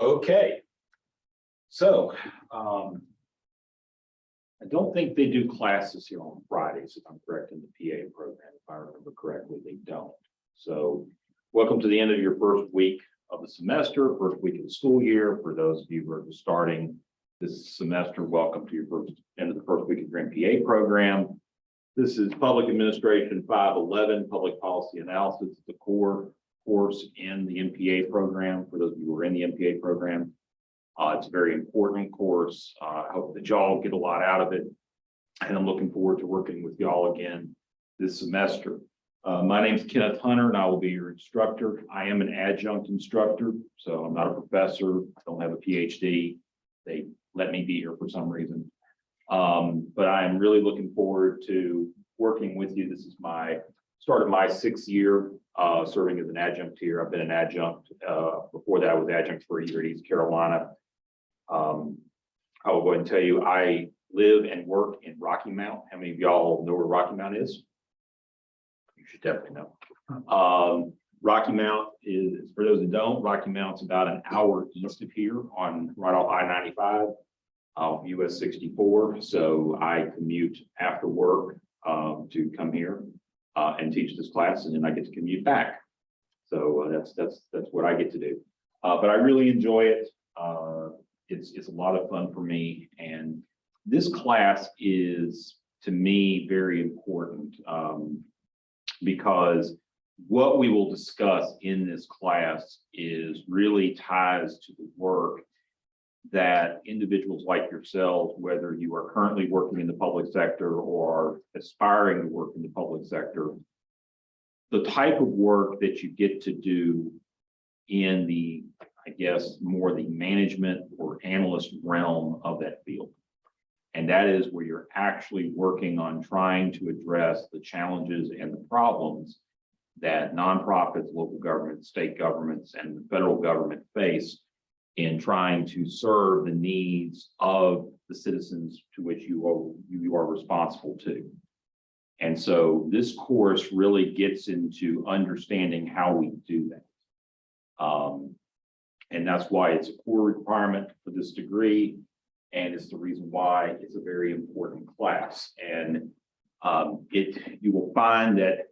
Okay, so I don't think they do classes here on Fridays, if I'm correct, in the PA program. If I remember correctly, they don't. So welcome to the end of your first week of the semester, first week of the school year. For those of you who are starting this semester, welcome to your end of the first week of your PA program. This is Public Administration 511, Public Policy Analysis. It's the core course in the MPA program. For those of you who are in the MPA program, it's a very important course. I hope that y'all get a lot out of it, and I'm looking forward to working with y'all again this semester. My name is Kenneth Hunter, and I will be your instructor. I am an adjunct instructor, so I'm not a professor. I don't have a PhD. They let me be here for some reason. But I am really looking forward to working with you. This is my start of my 6th year serving as an adjunct here. I've been an adjunct. Before that, I was adjunct for a year at East Carolina. I will go ahead and tell you, I live and work in Rocky Mount. How many of y'all know where Rocky Mount is? You should definitely know. Rocky Mount is, for those that don't, Rocky Mount's about an hour east of here right off I-95. US 64. So I commute after work to come here and teach this class, and then I get to commute back. So that's what I get to do. But I really enjoy it. It's a lot of fun for me, and this class is, to me, very important because what we will discuss in this class is really ties to the work that individuals like yourselves, whether you are currently working in the public sector or aspiring to work in the public sector, the type of work that you get to do in the, I guess, more the management or analyst realm of that field. And that is where you're actually working on trying to address the challenges and the problems that nonprofits, local governments, state governments, and the federal government face in trying to serve the needs of the citizens to which you are responsible to. And so this course really gets into understanding how we do that. And that's why it's a core requirement for this degree, and it's the reason why it's a very important class. And you will find that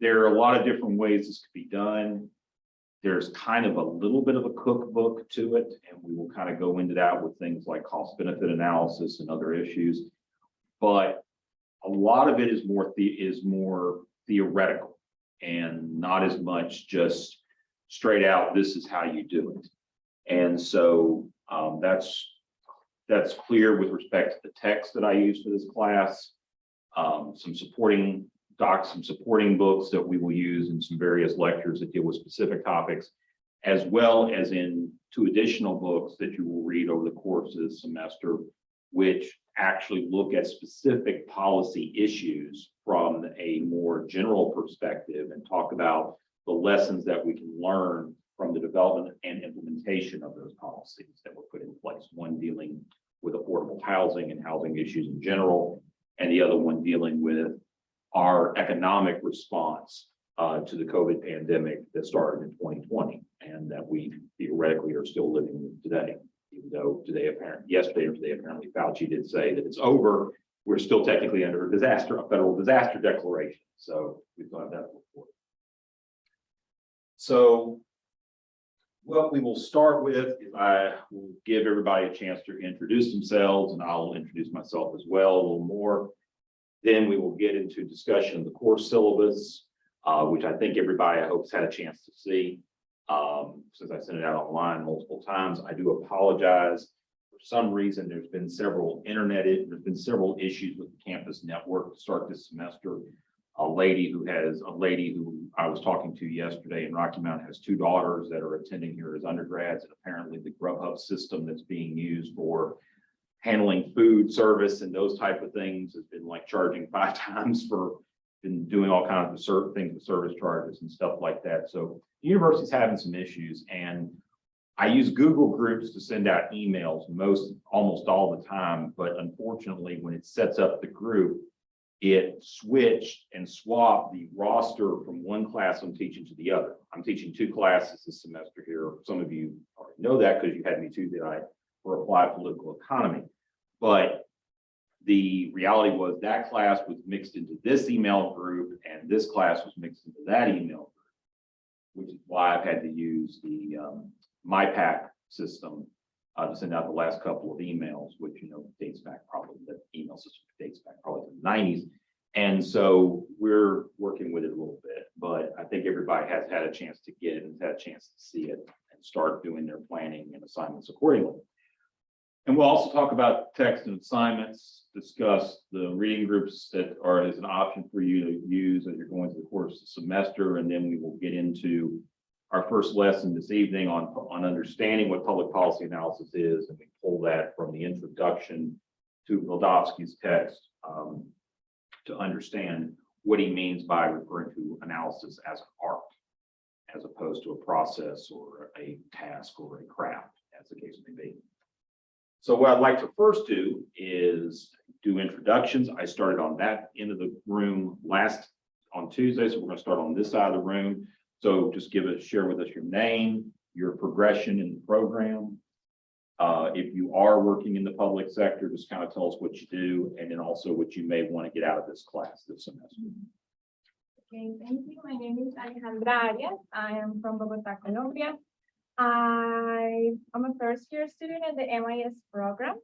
there are a lot of different ways this could be done. There's kind of a little bit of a cookbook to it, and we will kind of go into that with things like cost benefit analysis and other issues. But a lot of it is more theoretical and not as much just straight out, this is how you do it. And so that's clear with respect to the text that I use for this class, some supporting docs, some supporting books that we will use in some various lectures that deal with specific topics, as well as in 2 additional books that you will read over the course of this semester, which actually look at specific policy issues from a more general perspective and talk about the lessons that we can learn from the development and implementation of those policies that were put in place. One dealing with affordable housing and housing issues in general, and the other one dealing with our economic response to the COVID pandemic that started in 2020 and that we theoretically are still living with today. Even though yesterday or today, apparently Fauci did say that it's over, we're still technically under a federal disaster declaration. So we still have that before. So what we will start with is I will give everybody a chance to introduce themselves, and I'll introduce myself as well a little more. Then we will get into discussion of the course syllabus, which I think everybody, I hope, has had a chance to see. Since I sent it out online multiple times, I do apologize. For some reason, there's been several issues with the campus network to start this semester. A lady who I was talking to yesterday in Rocky Mount has 2 daughters that are attending here as undergrads, and apparently the Grubhub system that's being used for handling food service and those type of things has been like charging 5 times been doing all kinds of things with service charges and stuff like that. So the university's having some issues, and I use Google Groups to send out emails almost all the time, but unfortunately when it sets up the group, it switched and swapped the roster from one class I'm teaching to the other. I'm teaching 2 classes this semester here. Some of you are know that because you had me Tuesday night for applied political economy. But the reality was that class was mixed into this email group and this class was mixed into that email group, which is why I've had to use the MyPack system to send out the last couple of emails, which, dates back probably, the email system dates back probably to the 90s. And so we're working with it a little bit, but I think everybody has had a chance to get it and had a chance to see it and start doing their planning and assignments accordingly. And we'll also talk about text and assignments, discuss the reading groups that are as an option for you to use as you're going through the course of the semester. And then we will get into our first lesson this evening on understanding what public policy analysis is. And we pull that from the introduction to Vildovsky's text to understand what he means by referring to analysis as an art, as opposed to a process or a task or a craft, as the case may be. So what I'd like to first do is do introductions. I started on that end of the room on Tuesday, so we're going to start on this side of the room. So just share with us your name, your progression in the program. If you are working in the public sector, just kind of tell us what you do, and then also what you may want to get out of this class this semester. Okay, thank you. My name is Alejandra Arias. I am from Bogota, Colombia. I'm a first-year student at the MIS program.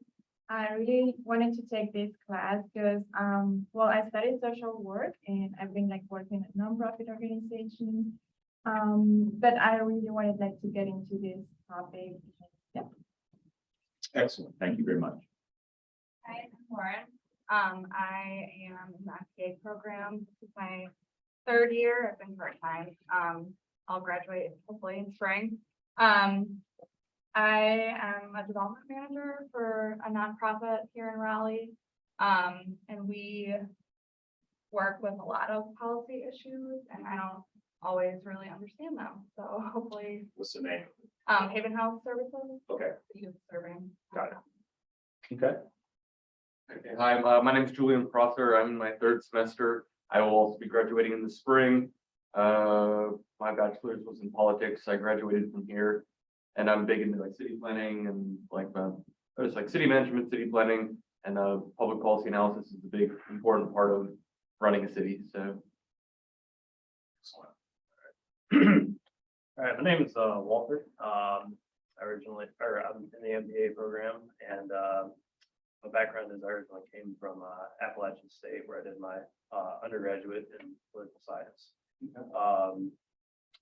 I really wanted to take this class because, I studied social work and I've been working at nonprofit organizations. But I really wanted to get into this topic. Yeah. Excellent. Thank you very much. Hi, I'm Lauren. I am in the FPA program. This is my third year. I've been part-time. I'll graduate hopefully in spring. I am a development manager for a nonprofit here in Raleigh. And we work with a lot of policy issues and I don't always really understand them. So hopefully. What's the name? Haven Health Services. Okay. Youth serving. Got it. Okay. Okay, hi, my name is Julian Prosser. I'm in my third semester. I will also be graduating in the spring. My bachelor's was in politics. I graduated from here, and I'm big into city planning and city management, city planning, and public policy analysis is a big important part of running a city. So, All right, my name is Walter. I'm in the MBA program, and my background is I originally came from Appalachian State, where I did my undergraduate in political science.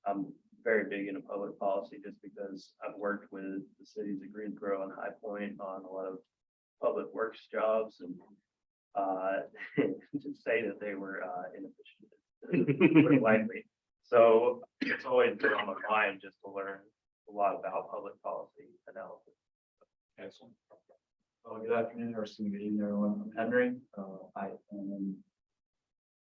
I'm very big into public policy just because I've worked with the cities of Greensboro and High Point on a lot of public works jobs, and to say that they were inefficient, likely. So it's always been on my mind just to learn a lot about public policy analysis. Excellent. Good afternoon or good evening, everyone. I'm Henry. I am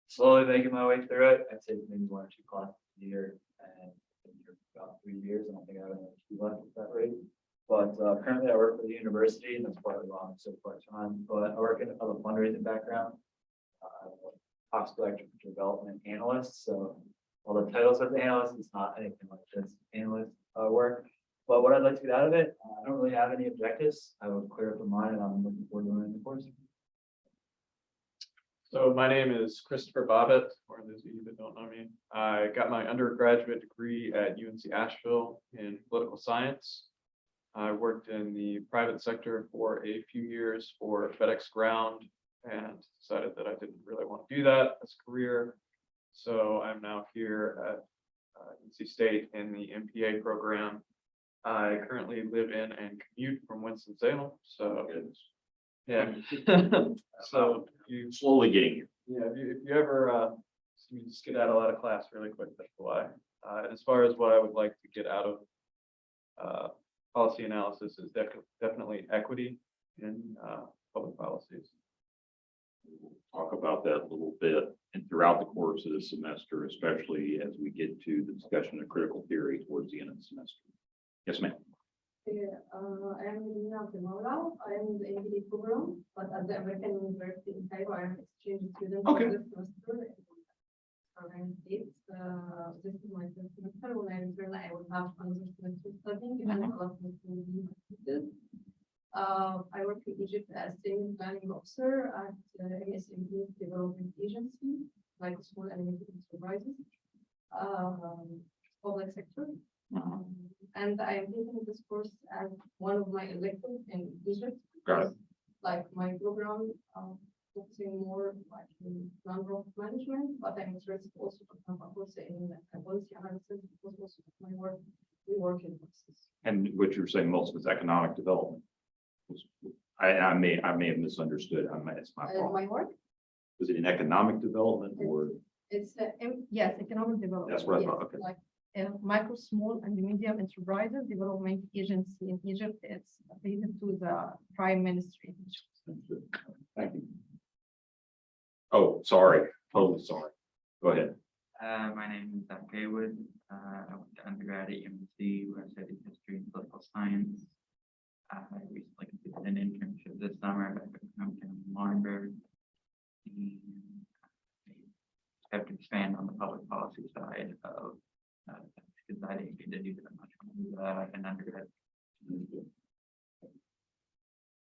slowly making my way through it. I'd say maybe 1 or 2 classes a year, and been here for about 3 years. I don't think I have another 2 left at that rate. But currently I work for the university, and that's partly why I'm so part-time. But I work in a public fundraising background. I'm a hospital development analyst. So while the title says analyst, it's not anything like this analyst work. But what I'd like to get out of it, I don't really have any objectives. I would clear up the mind, and I'm looking forward to learning the course. So my name is Christopher Bobbitt, for those of you that don't know me. I got my undergraduate degree at UNC Asheville in political science. I worked in the private sector for a few years for FedEx Ground and decided that I didn't really want to do that as a career. So I'm now here at NC State in the MPA program. I currently live in and commute from Winston-Salem. So yeah. So you Slowly getting here. yeah, if you ever see me just get out of class really quick, that's why. As far as what I would like to get out of policy analysis is definitely equity in public policies. We'll talk about that a little bit and throughout the course of the semester, especially as we get to the discussion of critical theory towards the end of the semester. Yes, ma'am. I am Lina Temora. I am in the MBA program, but at the American University in Cairo, I am exchange student. Okay. For the semester. program dates. This is my first semester. When I return, I will have another semester studying and a lot of will be completed. I work in Egypt as senior planning officer at MSME Development Agency, like small and medium enterprises, public sector. And I am taking this course as one of my electives in Egypt. Got it. Like my program, focusing more like in non-profit management, but I'm interested also to have a course in policy analysis because most of my work, we work in policies. And what you're saying most was economic development. I may have misunderstood. It's my fault. My work, Was it in economic development or? it's, yes, economic development. That's what I yes, thought, okay. Like micro, small and medium enterprises development agency in Egypt. It's related to the prime ministry. Thank you. Oh, sorry, totally sorry. Go ahead. My name is Zach Haywood. I went to undergrad at UNC where I studied history and political science. I recently completed an internship this summer at Compton Laurinburg. And I have to expand on the public policy side of because I didn't get to do that much when I was an undergrad.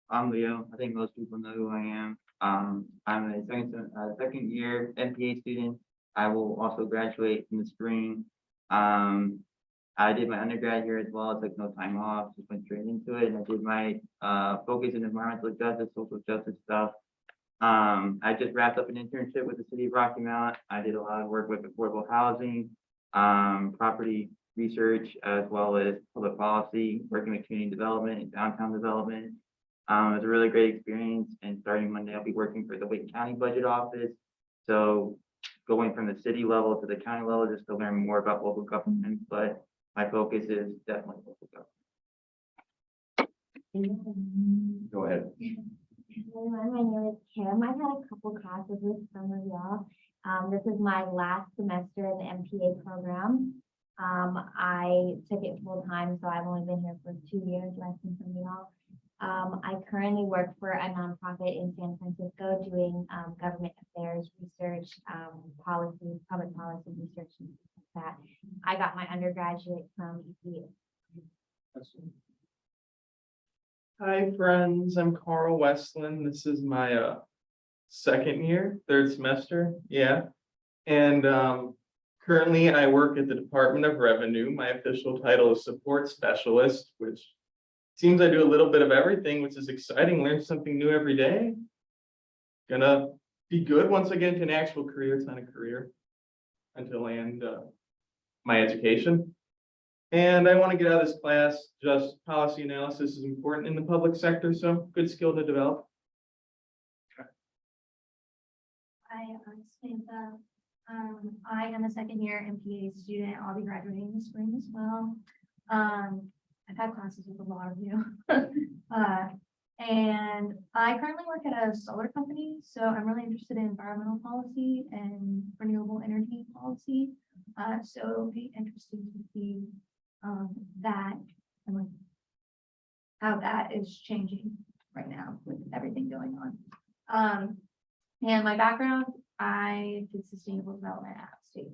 I'm Leo. I think most people know who I am. I'm a second year MPA student. I will also graduate in the spring. I did my undergrad here as well. I took no time off, just went straight into it. And I did my focus in environmental justice, social justice stuff. I just wrapped up an internship with the city of Rocky Mount. I did a lot of work with affordable housing, property research, as well as public policy, working with community development and downtown development. It was a really great experience. And starting Monday, I'll be working for the Wake County Budget Office. So going from the city level to the county level, just to learn more about local government, but my focus is definitely local government. Go ahead. Everyone, my name is Kim. I've had a couple classes with some of y'all. This is my last semester in the MPA program. I took it full time, so I've only been here for 2 years, less than some of y'all. I currently work for a nonprofit in San Francisco doing government affairs research, policy, public policy research, and things like that. I got my undergraduate from ECU. Hi, friends. I'm Carl Westland. This is my second year, third semester. Yeah. And currently I work at the Department of Revenue. My official title is support specialist, which seems I do a little bit of everything, which is exciting. Learn something new every day. Gonna be good once I get into an actual career. It's not a career until I end my education. And I want to get out of this class, just policy analysis is important in the public sector, so good skill to develop. Hi, I'm Samantha. I am a second year MPA student. I'll be graduating this spring as well. I've had classes with a lot of you. And I currently work at a solar company, so I'm really interested in environmental policy and renewable energy policy. So it'll be interesting to see that and like how that is changing right now with everything going on. And my background, I did sustainable development at State.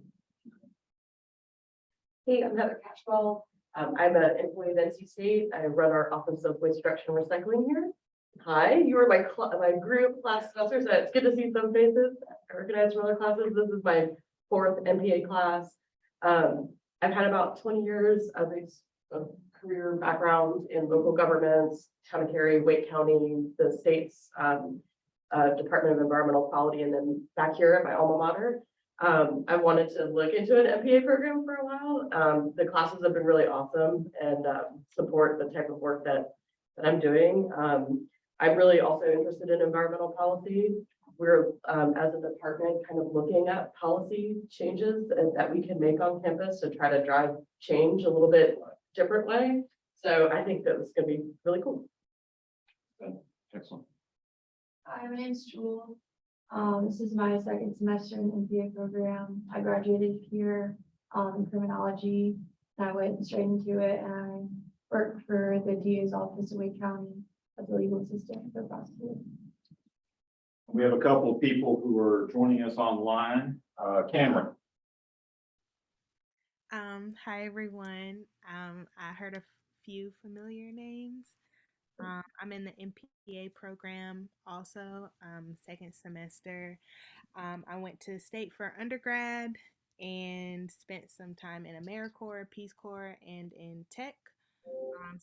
Hey, I'm Heather Cashwell. I'm an employee at NC State. I run our Office of Waste Reduction and Recycling here. Hi, you were my group class professor, so it's good to see some faces. I recognize from other classes. This is my 4th MPA class. I've had about 20 years of career background in local governments, town of Cary, Wake County, the state's Department of Environmental Quality, and then back here at my alma mater. I wanted to look into an MPA program for a while. The classes have been really awesome and support the type of work that I'm doing. I'm really also interested in environmental policy. We're, as a department, kind of looking at policy changes that we can make on campus to try to drive change a little bit different way. So I think that it's going to be really cool. Excellent. Hi, my name is Jewel. This is my second semester in the MPA program. I graduated here in criminology. I went straight into it and I worked for the DA's office in Wake County as a legal assistant for prosecutor. We have a couple of people who are joining us online. Cameron, Hi everyone. I heard a few familiar names. I'm in the MPA program also, second semester. I went to state for undergrad and spent some time in AmeriCorps, Peace Corps, and in tech.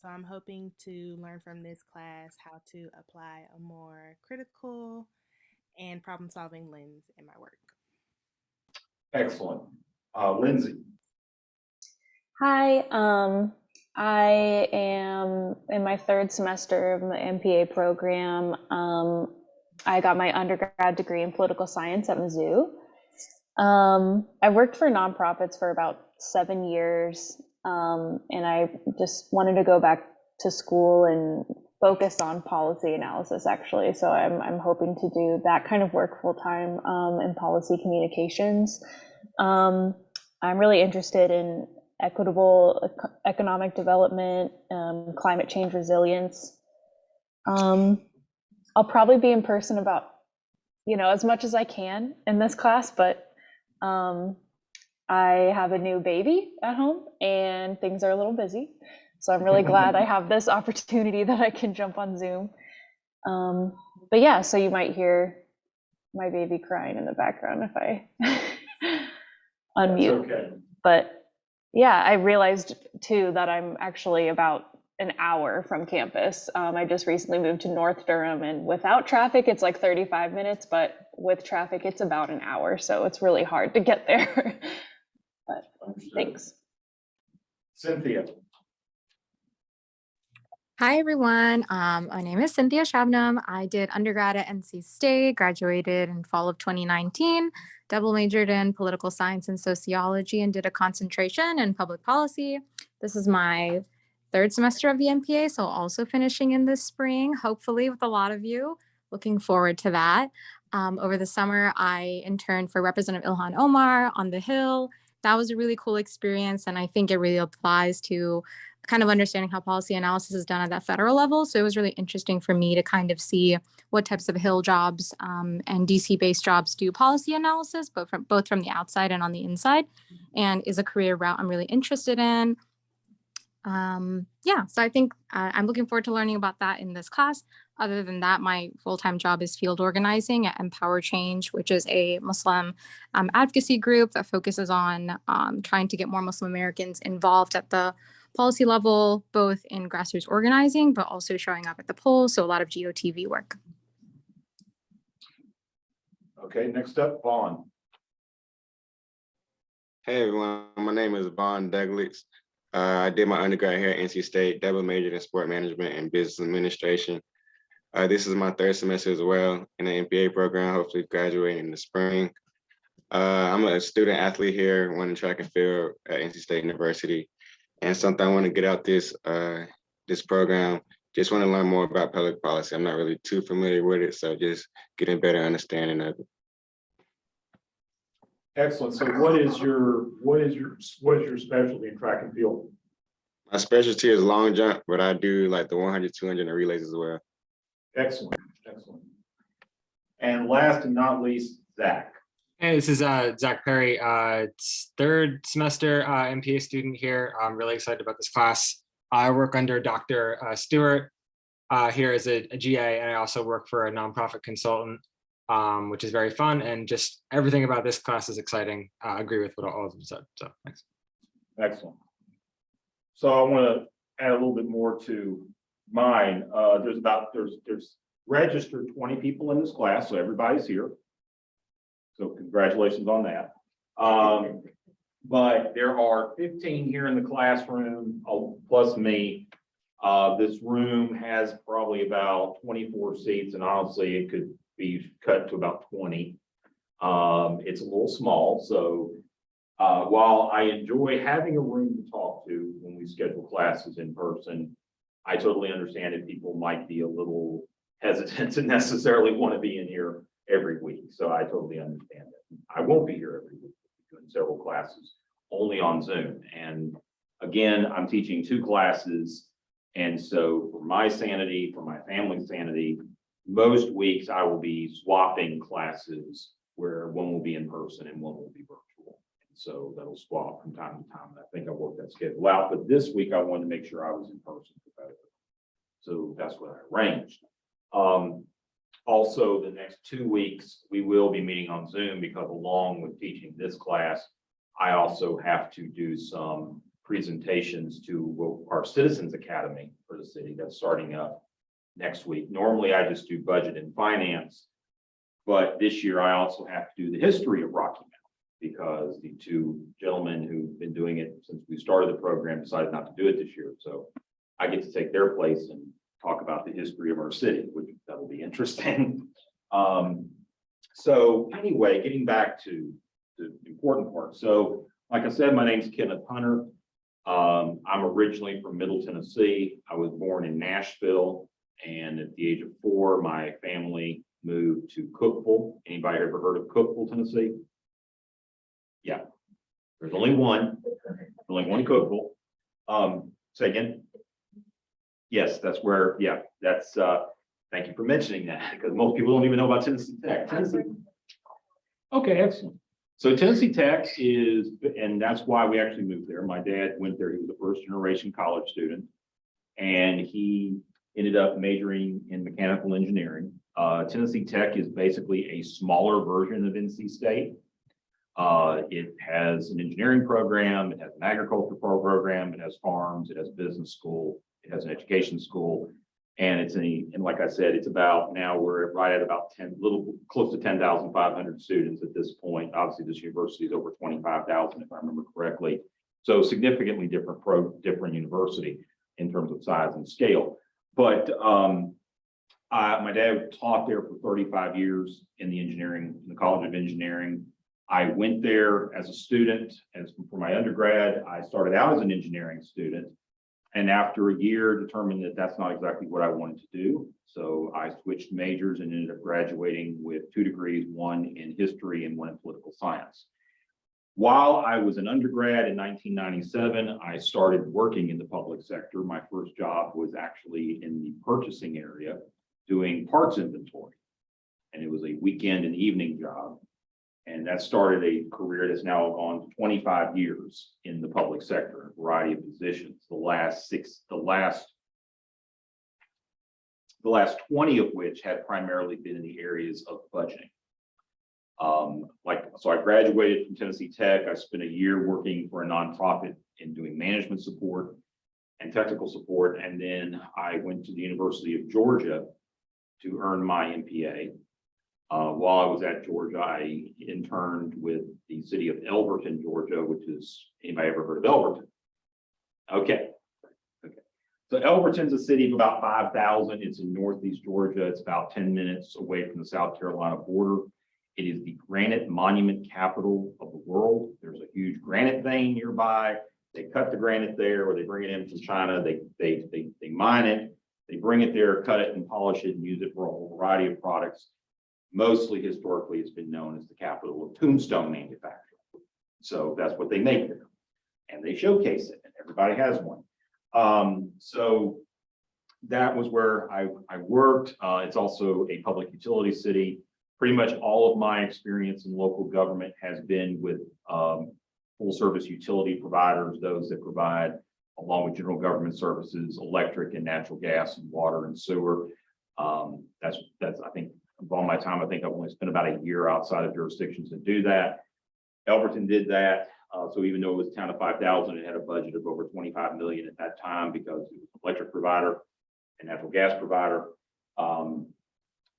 So I'm hoping to learn from this class how to apply a more critical and problem-solving lens in my work. Excellent. Lindsay. Hi, I am in my third semester of my MPA program. I got my undergrad degree in political science at Mizzou. I worked for nonprofits for about 7 years, and I just wanted to go back to school and focus on policy analysis, actually. So I'm hoping to do that kind of work full time in policy communications. I'm really interested in equitable economic development, climate change resilience. I'll probably be in person about, as much as I can in this class, but I have a new baby at home and things are a little busy. So I'm really glad I have this opportunity that I can jump on Zoom. But yeah, so you might hear my baby crying in the background if I unmute. Okay. But yeah, I realized too that I'm actually about an hour from campus. I just recently moved to North Durham, and without traffic, it's like 35 minutes, but with traffic, it's about an hour. So it's really hard to get there. But Understood. thanks. Cynthia. Hi, everyone. My name is Cynthia Shabnam. I did undergrad at NC State, graduated in fall of 2019, double majored in political science and sociology, and did a concentration in public policy. This is my third semester of the MPA, so also finishing in this spring, hopefully with a lot of you. Looking forward to that. Over the summer, I interned for Representative Ilhan Omar on the Hill. That was a really cool experience, and I think it really applies to kind of understanding how policy analysis is done at that federal level. So it was really interesting for me to kind of see what types of Hill jobs and DC-based jobs do policy analysis, both from the outside and on the inside, and is a career route I'm really interested in. Yeah, so I think I'm looking forward to learning about that in this class. Other than that, my full-time job is field organizing at Empower Change, which is a Muslim advocacy group that focuses on trying to get more Muslim Americans involved at the policy level, both in grassroots organizing, but also showing up at the polls. So a lot of GOTV work. Okay, next up, Vaughn. Hey everyone, my name is Vaughn Douglas. I did my undergrad here at NC State, double majored in sport management and business administration. This is my third semester as well in the MPA program, hopefully graduating in the spring. I'm a student athlete here, running track and field at NC State University. And something I want to get out this program, just want to learn more about public policy. I'm not really too familiar with it, so just getting better understanding of it. Excellent. So what is your specialty in track and field? My specialty is long jump, but I do like the 100, 200 and relays as well. Excellent, excellent. And last and not least, Zach. Hey, this is Zach Perry, third semester MPA student here. I'm really excited about this class. I work under Dr. Stewart here as a GA, and I also work for a nonprofit consultant, which is very fun, and just everything about this class is exciting. I agree with what all of them said, so thanks. Excellent. So I want to add a little bit more to mine. There's registered 20 people in this class, so everybody's here. So congratulations on that. But there are 15 here in the classroom, plus me. This room has probably about 24 seats, and honestly, it could be cut to about 20. It's a little small, so while I enjoy having a room to talk to when we schedule classes in person, I totally understand if people might be a little hesitant to necessarily want to be in here every week. So I totally understand that. I won't be here every week, doing several classes only on Zoom. And again, I'm teaching 2 classes. And so for my sanity, for my family's sanity, most weeks I will be swapping classes where one will be in person and one will be virtual. So that'll swap from time to time. And I think I worked that schedule out, but this week I wanted to make sure I was in person. So that's what I arranged. Also, the next 2 weeks, we will be meeting on Zoom because along with teaching this class, I also have to do some presentations to our Citizens Academy for the city that's starting up next week. Normally, I just do budget and finance, but this year I also have to do the history of Rocky Mount because the two gentlemen who've been doing it since we started the program decided not to do it this year. So I get to take their place and talk about the history of our city, which that'll be interesting. So anyway, getting back to the important part. So like I said, my name's Kenneth Hunter. I'm originally from Middle Tennessee. I was born in Nashville, and at the age of 4, my family moved to Cookeville. Anybody ever heard of Cookeville, Tennessee? Yeah, there's only one Cookeville. Say again. Yes, that's where, yeah, that's, thank you for mentioning that, because most people don't even know about Tennessee Tech. Okay, excellent. So Tennessee Tech is, and that's why we actually moved there. My dad went there. He was a first generation college student, and he ended up majoring in mechanical engineering. Tennessee Tech is basically a smaller version of NC State. It has an engineering program, it has an agriculture program, it has farms, it has business school, it has an education school, and and like I said, it's about, now we're right at about close to 10,500 students at this point. Obviously, this university is over 25,000, if I remember correctly. So significantly different university in terms of size and scale. But my dad taught there for 35 years in the College of Engineering. I went there as a student, and for my undergrad, I started out as an engineering student. And after a year, determined that that's not exactly what I wanted to do. So I switched majors and ended up graduating with 2 degrees, one in history and one in political science. While I was an undergrad in 1997, I started working in the public sector. My first job was actually in the purchasing area doing parts inventory. And it was a weekend and evening job. And that started a career that's now gone 25 years in the public sector, in a variety of positions. The last 20 of which had primarily been in the areas of budgeting. So I graduated from Tennessee Tech. I spent a year working for a nonprofit in doing management support and technical support. And then I went to the University of Georgia to earn my MPA. While I was at Georgia, I interned with the city of Elberton, Georgia, which is, anybody ever heard of Elberton? Okay. So Elberton's a city of about 5,000. It's in northeast Georgia. It's about 10 minutes away from the South Carolina border. It is the granite monument capital of the world. There's a huge granite vein nearby. They cut the granite there, or they bring it in from China. They mine it. They bring it there, cut it, and polish it, and use it for a whole variety of products. Mostly historically, it's been known as the capital of tombstone manufacturing. So that's what they make there. And they showcase it, and everybody has one. So that was where I worked. It's also a public utility city. Pretty much all of my experience in local government has been with full service utility providers, those that provide, along with general government services, electric and natural gas and water and sewer. That's I think, of all my time, I think I've only spent about a year outside of jurisdictions that do that. Elberton did that. So even though it was a town of 5,000, it had a budget of over 25 million at that time because it was an electric provider and natural gas provider.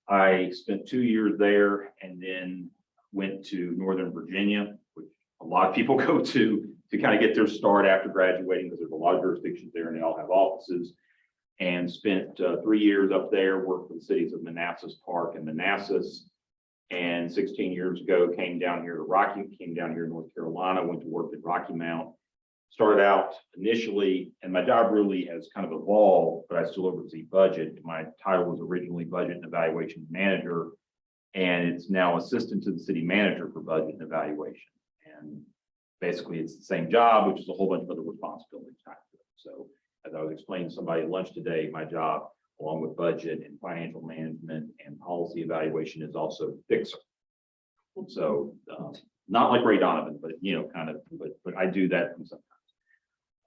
I spent 2 years there and then went to Northern Virginia, which a lot of people go to kind of get their start after graduating, because there's a lot of jurisdictions there and they all have offices. And spent 3 years up there, worked for the cities of Manassas Park and Manassas. And 16 years ago, came down here to North Carolina, went to work at Rocky Mount. Started out initially, and my job really has kind of evolved, but I still oversee budget. My title was originally Budget and Evaluation Manager, and it's now Assistant to the City Manager for Budget and Evaluation. And basically, it's the same job, which is a whole bunch of other responsibilities tied to it. So, as I was explaining to somebody at lunch today, my job, along with budget and financial management and policy evaluation, is also fixer. So Not like Ray Donovan, but kind of, but I do that from sometimes.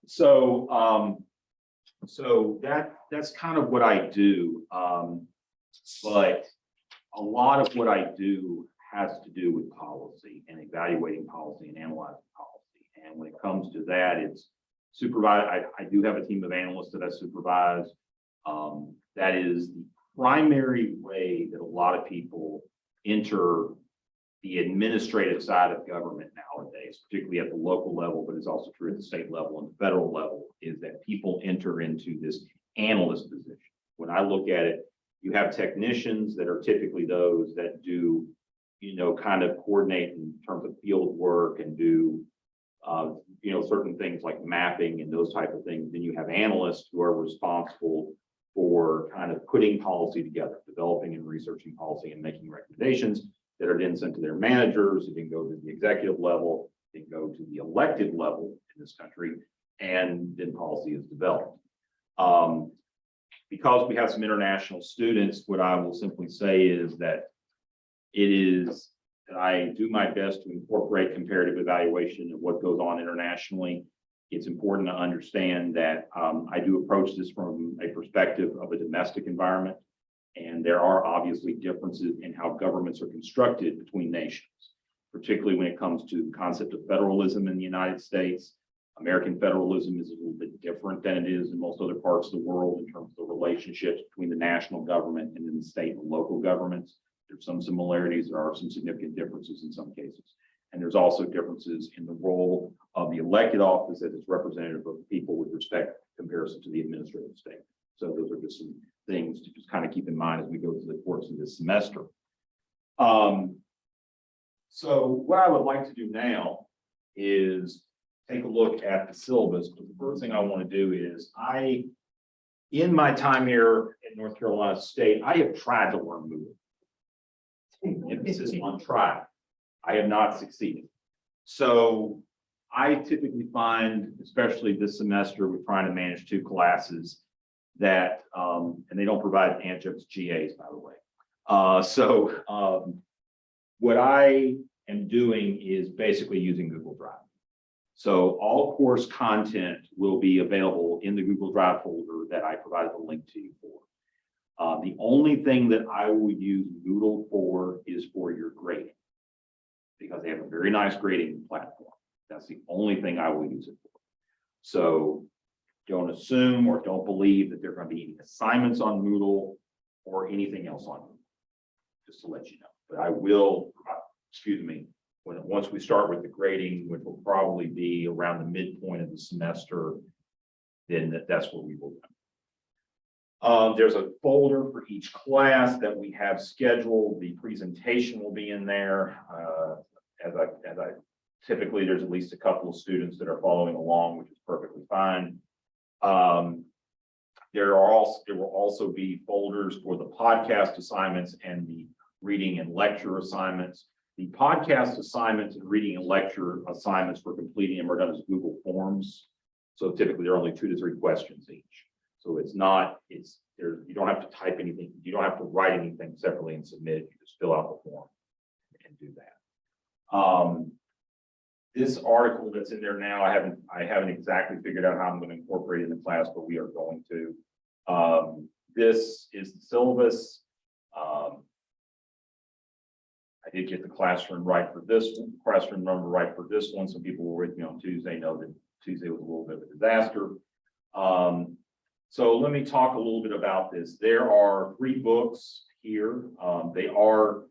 So, so that's kind of what I do. But a lot of what I do has to do with policy and evaluating policy and analyzing policy. And when it comes to that, it's supervise. I do have a team of analysts that I supervise. That is the primary way that a lot of people enter the administrative side of government nowadays, particularly at the local level, but it's also true at the state level and the federal level, is that people enter into this analyst position. When I look at it, you have technicians that are typically those that do, kind of coordinate in terms of field work and do, certain things like mapping and those type of things. Then you have analysts who are responsible for kind of putting policy together, developing and researching policy and making recommendations that are then sent to their managers. It can go to the executive level, it can go to the elected level in this country, and then policy is developed. Because we have some international students, what I will simply say is that I do my best to incorporate comparative evaluation of what goes on internationally. It's important to understand that I do approach this from a perspective of a domestic environment. And there are obviously differences in how governments are constructed between nations, particularly when it comes to the concept of federalism in the United States. American federalism is a little bit different than it is in most other parts of the world in terms of the relationships between the national government and then the state and local governments. There's some similarities, there are some significant differences in some cases. And there's also differences in the role of the elected office as its representative of the people with respect to comparison to the administrative state. So those are just some things to just kind of keep in mind as we go through the course of this semester. So what I would like to do now is take a look at the syllabus. But the first thing I want to do is in my time here in North Carolina State, I have tried to learn Moodle. Emphasis on try. I have not succeeded. So I typically find, especially this semester, we're trying to manage 2 classes that, and they don't provide adjuncts GAs, by the way. What I am doing is basically using Google Drive. So all course content will be available in the Google Drive folder that I provided the link to you for. The only thing that I would use Moodle for is for your grading, because they have a very nice grading platform. That's the only thing I will use it for. So don't assume or don't believe that there are going to be any assignments on Moodle or anything else on Moodle, just to let you know. But I will, once we start with the grading, which will probably be around the midpoint of the semester, then that's what we will do. There's a folder for each class that we have scheduled. The presentation will be in there. As I typically, there's at least a couple of students that are following along, which is perfectly fine. There will also be folders for the podcast assignments and the reading and lecture assignments. The podcast assignments and reading and lecture assignments for completing them are done as Google Forms. So typically they're only 2 to 3 questions each. So you don't have to type anything. You don't have to write anything separately and submit it. You just fill out the form and do that. This article that's in there now, I haven't exactly figured out how I'm going to incorporate it in the class, but we are going to. This is the syllabus. I did get the classroom right for this one, classroom number right for this one. So people who were with me on Tuesday know that Tuesday was a little bit of a disaster. So let me talk a little bit about this. There are 3 books here. They are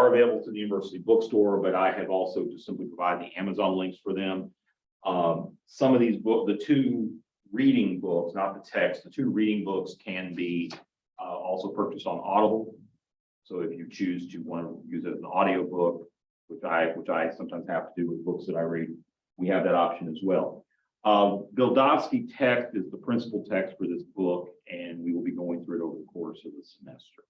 available to the university bookstore, but I have also just simply provided the Amazon links for them. Some of these books, the 2 reading books, not the text, the 2 reading books can be also purchased on Audible. So if you choose to want to use it as an audio book, which I sometimes have to do with books that I read, we have that option as well. Bildovsky text is the principal text for this book, and we will be going through it over the course of the semester.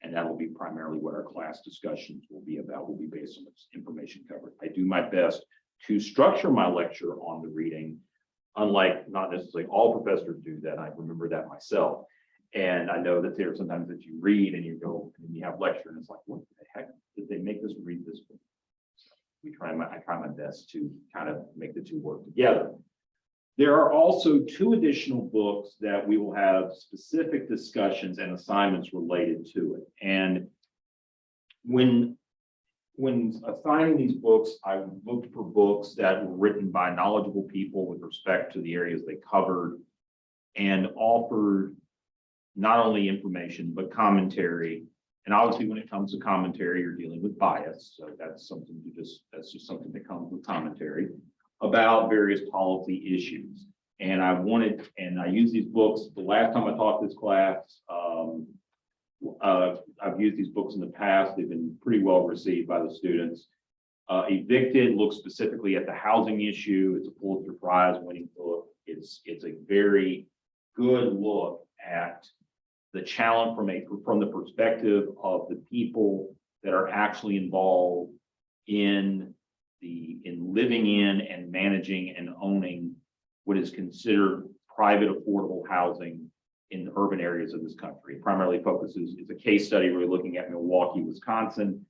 And that will be primarily what our class discussions will be about, will be based on this information covered. I do my best to structure my lecture on the reading, unlike not necessarily all professors do that. I remember that myself. And I know that there are sometimes that you read and you go, and you have lecture, and it's like, what the heck, did they make us read this book? I try my best to kind of make the two work together. There are also two additional books that we will have specific discussions and assignments related to it. And when assigning these books, I looked for books that were written by knowledgeable people with respect to the areas they covered and offered not only information, but commentary. And obviously, when it comes to commentary, you're dealing with bias. So that's just something that comes with commentary about various policy issues. And I use these books. The last time I taught this class, I've used these books in the past. They've been pretty well received by the students. Evicted looks specifically at the housing issue. It's a Pulitzer Prize winning book. It's a very good look at the challenge from the perspective of the people that are actually involved in living in and managing and owning what is considered private affordable housing in the urban areas of this country. It primarily it's a case study really looking at Milwaukee, Wisconsin,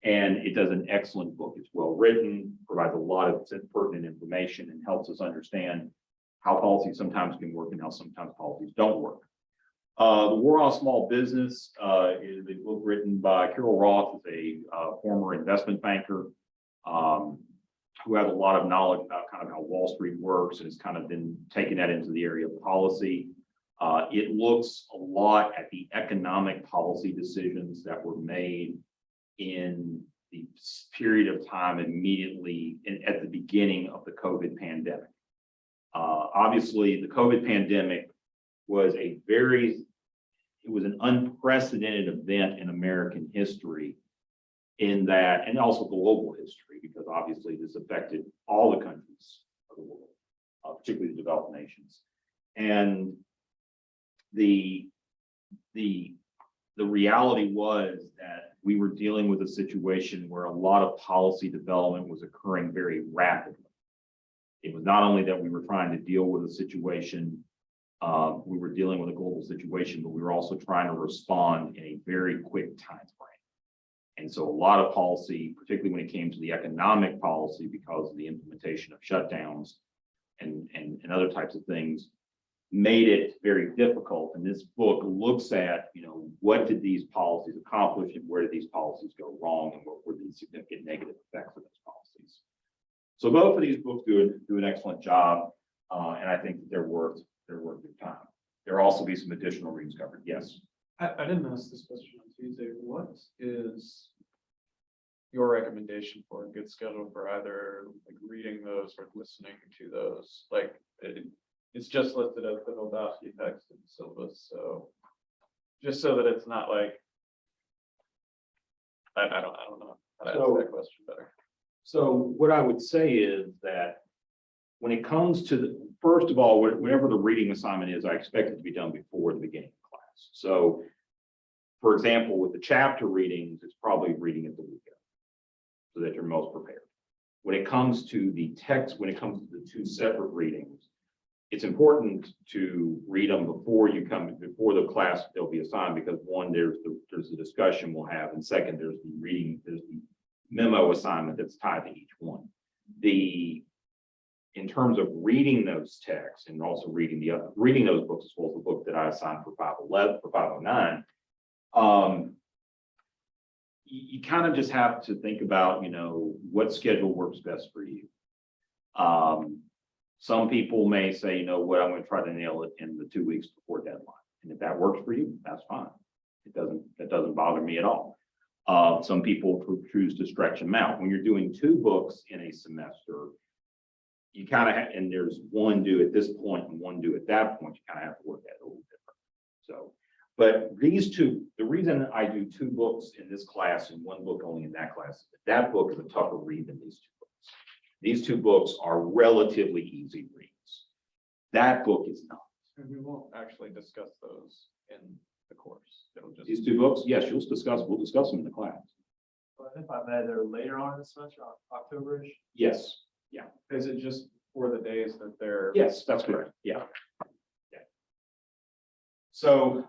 and it does an excellent book. It's well written, provides a lot of pertinent information, and helps us understand how policies sometimes can work and how sometimes policies don't work. The War on Small Business is a book written by Carol Roth, a former investment banker who has a lot of knowledge about kind of how Wall Street works and has kind of been taking that into the area of policy. It looks a lot at the economic policy decisions that were made in the period of time immediately at the beginning of the COVID pandemic. Obviously, the COVID pandemic was it was an unprecedented event in American history in that, and also global history, because obviously this affected all the countries of the world, particularly the developed nations. And the reality was that we were dealing with a situation where a lot of policy development was occurring very rapidly. It was not only that we were trying to deal with a situation, we were dealing with a global situation, but we were also trying to respond in a very quick time frame. And so a lot of policy, particularly when it came to the economic policy, because of the implementation of shutdowns and other types of things, made it very difficult. And this book looks at, what did these policies accomplish and where did these policies go wrong and what were the significant negative effects of those policies. So both of these books do an excellent job, and I think that they're worth your time. There will also be some additional readings covered. Yes. I didn't ask this question on Tuesday. What is your recommendation for a good schedule for either like reading those or listening to those? Like it's just listed as the Vildowski text in the syllabus, so just so that it's not like I don't know how to answer that question better. So what I would say is that when it comes to first of all, whatever the reading assignment is, I expect it to be done before the beginning of class. So for example, with the chapter readings, it's probably reading at the weekend so that you're most prepared. When it comes to the text, when it comes to the two separate readings, it's important to read them before the class they'll be assigned, because one, there's the discussion we'll have, and second, there's the memo assignment that's tied to each one. In terms of reading those texts and also reading those books, as well as the book that I assigned for 509, you kind of just have to think about, what schedule works best for you. Some people may say, I'm going to try to nail it in the 2 weeks before deadline. And if that works for you, that's fine. That doesn't bother me at all. Some people choose to stretch them out. When you're doing 2 books in a semester, you kind of and there's one due at this point and one due at that point, you kind of have to work that a little different. So, but these two, the reason I do 2 books in this class and 1 book only in that class, that book is a tougher read than these 2 books. These 2 books are relatively easy reads. That book is not. And we won't actually discuss those in the course. It'll just These 2 books, yes, we'll discuss them in the class. But if I may, they're later on in the semester, October-ish. Yes. Yeah. Is it just for the days that they're? Yes, that's correct. Yeah. So,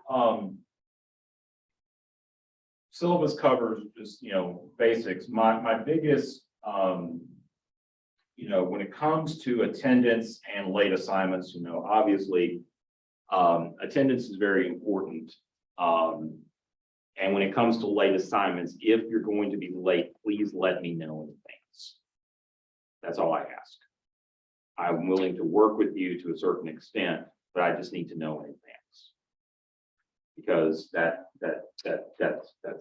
syllabus covers just, basics. My biggest, when it comes to attendance and late assignments, obviously, attendance is very important. And when it comes to late assignments, if you're going to be late, please let me know in advance. That's all I ask. I'm willing to work with you to a certain extent, but I just need to know in advance. Because that's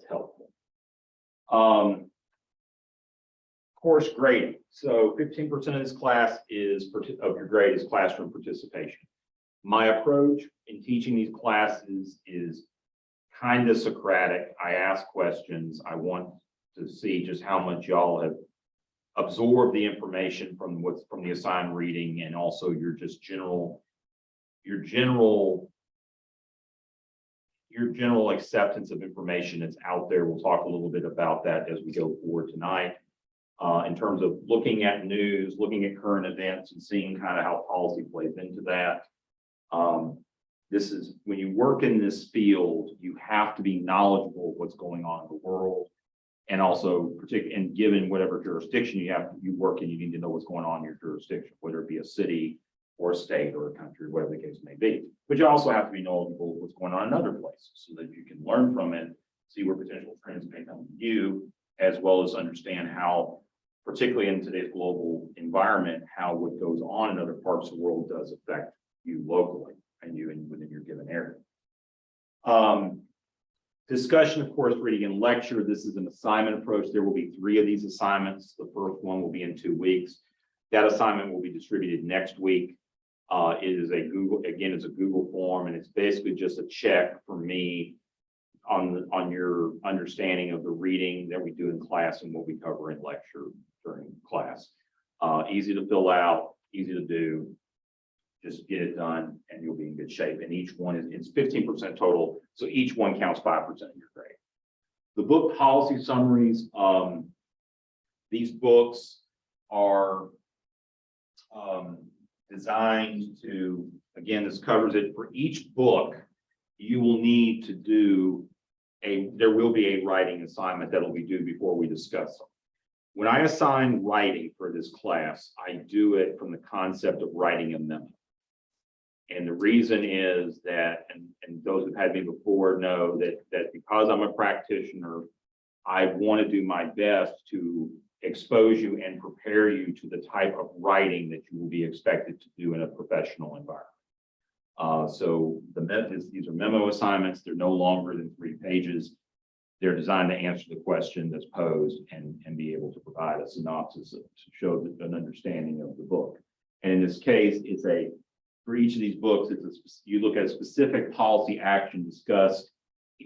helpful. Course grading. So 15% of this class of your grade is classroom participation. My approach in teaching these classes is kind of Socratic. I ask questions. I want to see just how much y'all have absorbed the information from the assigned reading, and also your general acceptance of information that's out there. We'll talk a little bit about that as we go forward tonight. In terms of looking at news, looking at current events, and seeing kind of how policy plays into that. This is when you work in this field, you have to be knowledgeable of what's going on in the world, and also and given whatever jurisdiction you work in, you need to know what's going on in your jurisdiction, whether it be a city or a state or a country, whatever the case may be. But you also have to be knowledgeable of what's going on in other places so that you can learn from it, see where potential trends may come to you, as well as understand how, particularly in today's global environment, how what goes on in other parts of the world does affect you locally and within your given area. Discussion of course reading and lecture. This is an assignment approach. There will be 3 of these assignments. The first one will be in 2 weeks. That assignment will be distributed next week. It is it's a Google form, and it's basically just a check for me on your understanding of the reading that we do in class and what we cover in lecture during class. Easy to fill out, easy to do. Just get it done and you'll be in good shape. And each one it's 15% total. So each one counts 5% of your grade. The book policy summaries, these books are designed to, again, this covers it. For each book, you will need to do there will be a writing assignment that will be due before we discuss them. When I assign writing for this class, I do it from the concept of writing a memo. And the reason is that, and those who've had me before know that because I'm a practitioner, I want to do my best to expose you and prepare you to the type of writing that you will be expected to do in a professional environment. So these are memo assignments. They're no longer than 3 pages. They're designed to answer the question that's posed and be able to provide a synopsis to show an understanding of the book. And in this case, for each of these books, you look at a specific policy action discussed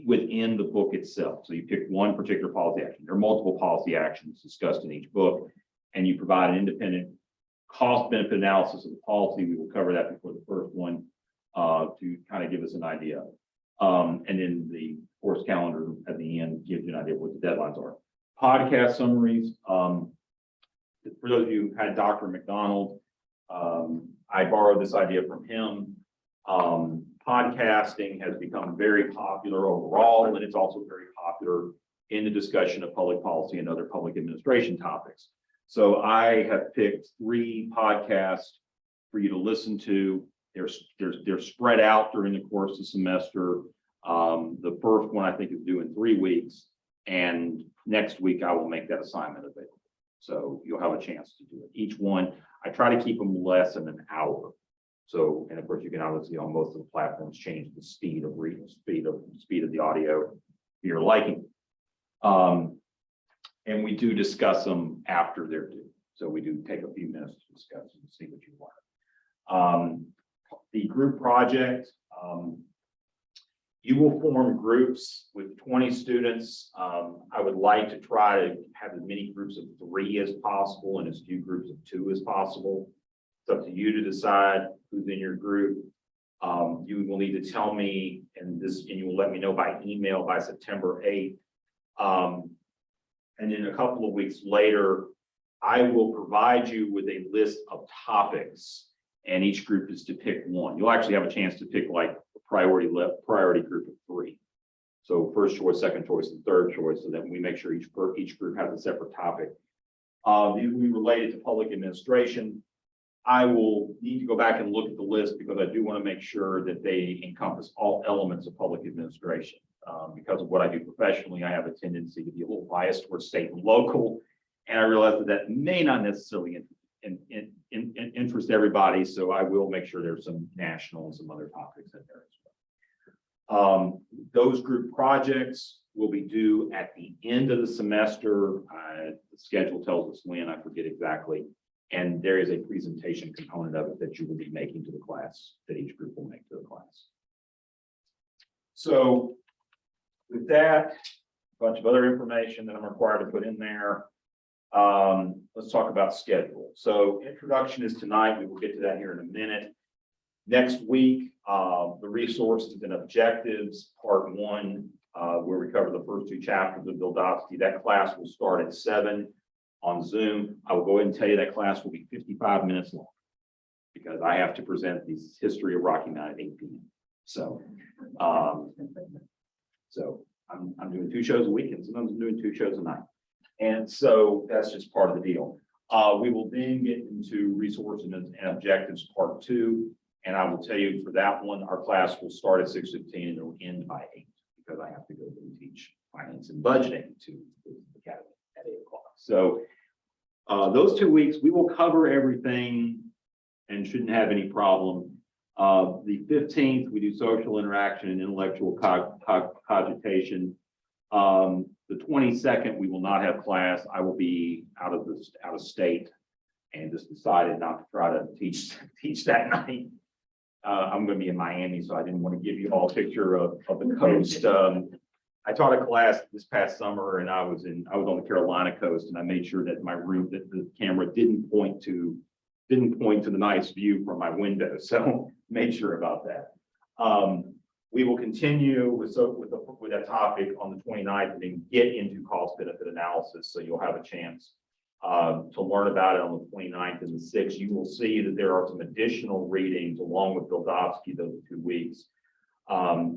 within the book itself. So you pick one particular policy action. There are multiple policy actions discussed in each book, and you provide an independent cost benefit analysis of the policy. We will cover that before the first one to kind of give us an idea. And then the course calendar at the end gives you an idea of what the deadlines are. Podcast summaries. For those of you who had Dr. McDonald, I borrowed this idea from him. Podcasting has become very popular overall, and it's also very popular in the discussion of public policy and other public administration topics. So I have picked 3 podcasts for you to listen to. They're spread out during the course of the semester. The first one I think is due in 3 weeks, and next week I will make that assignment available. So you'll have a chance to do it. Each one, I try to keep them less than an hour. So, and of course you can obviously on most of the platforms change the speed of reading, speed of the audio to your liking. And we do discuss them after they're due. So we do take a few minutes to discuss and see what you learn. The group project, you will form groups with 20 students. I would like to try to have as many groups of 3 as possible and as few groups of 2 as possible. It's up to you to decide who's in your group. You will need to tell me, and you will let me know by email by September 8th. And then a couple of weeks later, I will provide you with a list of topics, and each group is to pick one. You'll actually have a chance to pick like priority group of 3. So first choice, second choice, and third choice, so that we make sure each group has a separate topic. We related to public administration. I will need to go back and look at the list because I do want to make sure that they encompass all elements of public administration. Because of what I do professionally, I have a tendency to be a little biased towards state and local, and I realize that may not necessarily interest everybody. So I will make sure there's some national and some other topics in there as well. Those group projects will be due at the end of the semester. The schedule tells us when, I forget exactly. And there is a presentation component of it that you will be making to the class, that each group will make to the class. So with that, a bunch of other information that I'm required to put in there. Let's talk about schedule. So introduction is tonight. We will get to that here in a minute. Next week, the resources and objectives, part 1, where we cover the first 2 chapters of Bildowski. That class will start at 7 on Zoom. I will go ahead and tell you that class will be 55 minutes long because I have to present the history of Rocky Mount at 8 p.m. So, I'm doing 2 shows a week, and sometimes I'm doing 2 shows a night. And so that's just part of the deal. We will then get into resources and objectives part 2. And I will tell you for that one, our class will start at 6:15 and it will end by 8 because I have to go and teach finance and budgeting to the academy at 8 o'clock. So those 2 weeks, we will cover everything and shouldn't have any problem. The 15th, we do social interaction and intellectual cogitation. The 22nd, we will not have class. I will be out of state and just decided not to try to teach that night. I'm going to be in Miami, so I didn't want to give you all a picture of the coast. I taught a class this past summer, and I was on the Carolina coast, and I made sure that my room, that the camera didn't point to the nice view from my window. So made sure about that. We will continue with that topic on the 29th and then get into cost benefit analysis. So you'll have a chance to learn about it on the 29th and the 6th. You will see that there are some additional readings along with Bildowski those 2 weeks.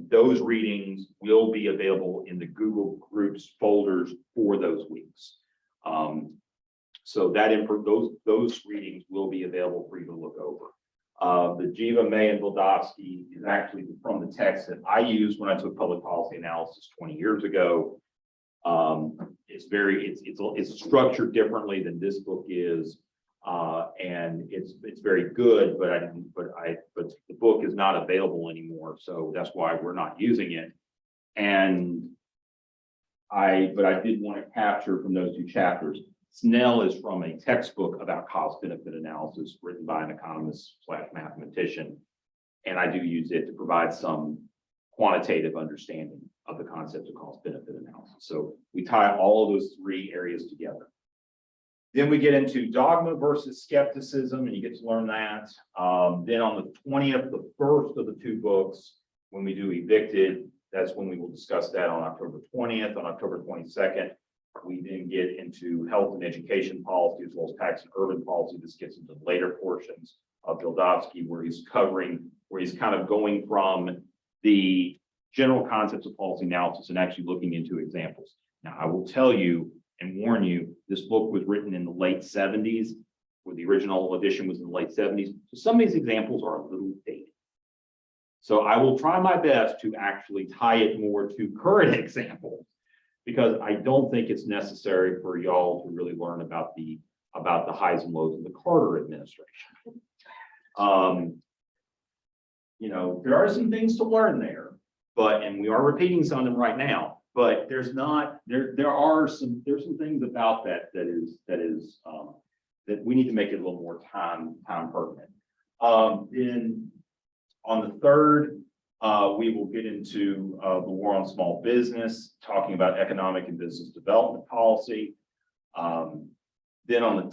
Those readings will be available in the Google Groups folders for those weeks. So that those readings will be available for you to look over. The Jiva, May, and Bildowski is actually from the text that I used when I took public policy analysis 20 years ago. It's structured differently than this book is, and it's very good. But the book is not available anymore, so that's why we're not using it. But I did want to capture from those 2 chapters. Snell is from a textbook about cost benefit analysis written by an economist / mathematician. And I do use it to provide some quantitative understanding of the concept of cost benefit analysis. So we tie all of those 3 areas together. Then we get into dogma versus skepticism, and you get to learn that. Then on the 20th, the first of the 2 books, when we do evicted, that's when we will discuss that on October 20th. On October 22nd, we then get into health and education policy as well as tax and urban policy. This gets into the later portions of Bildowski, where he's kind of going from the general concepts of policy analysis and actually looking into examples. Now, I will tell you and warn you, this book was written in the late 70s, where the original edition was in the late 70s. So some of these examples are a little dated. So I will try my best to actually tie it more to current examples, because I don't think it's necessary for y'all to really learn about the highs and lows of the Carter administration. There are some things to learn there, and we are repeating some of them right now. But there are some things about that we need to make it a little more time pertinent. Then on the 3rd, we will get into the war on small business, talking about economic and business development policy. Then on the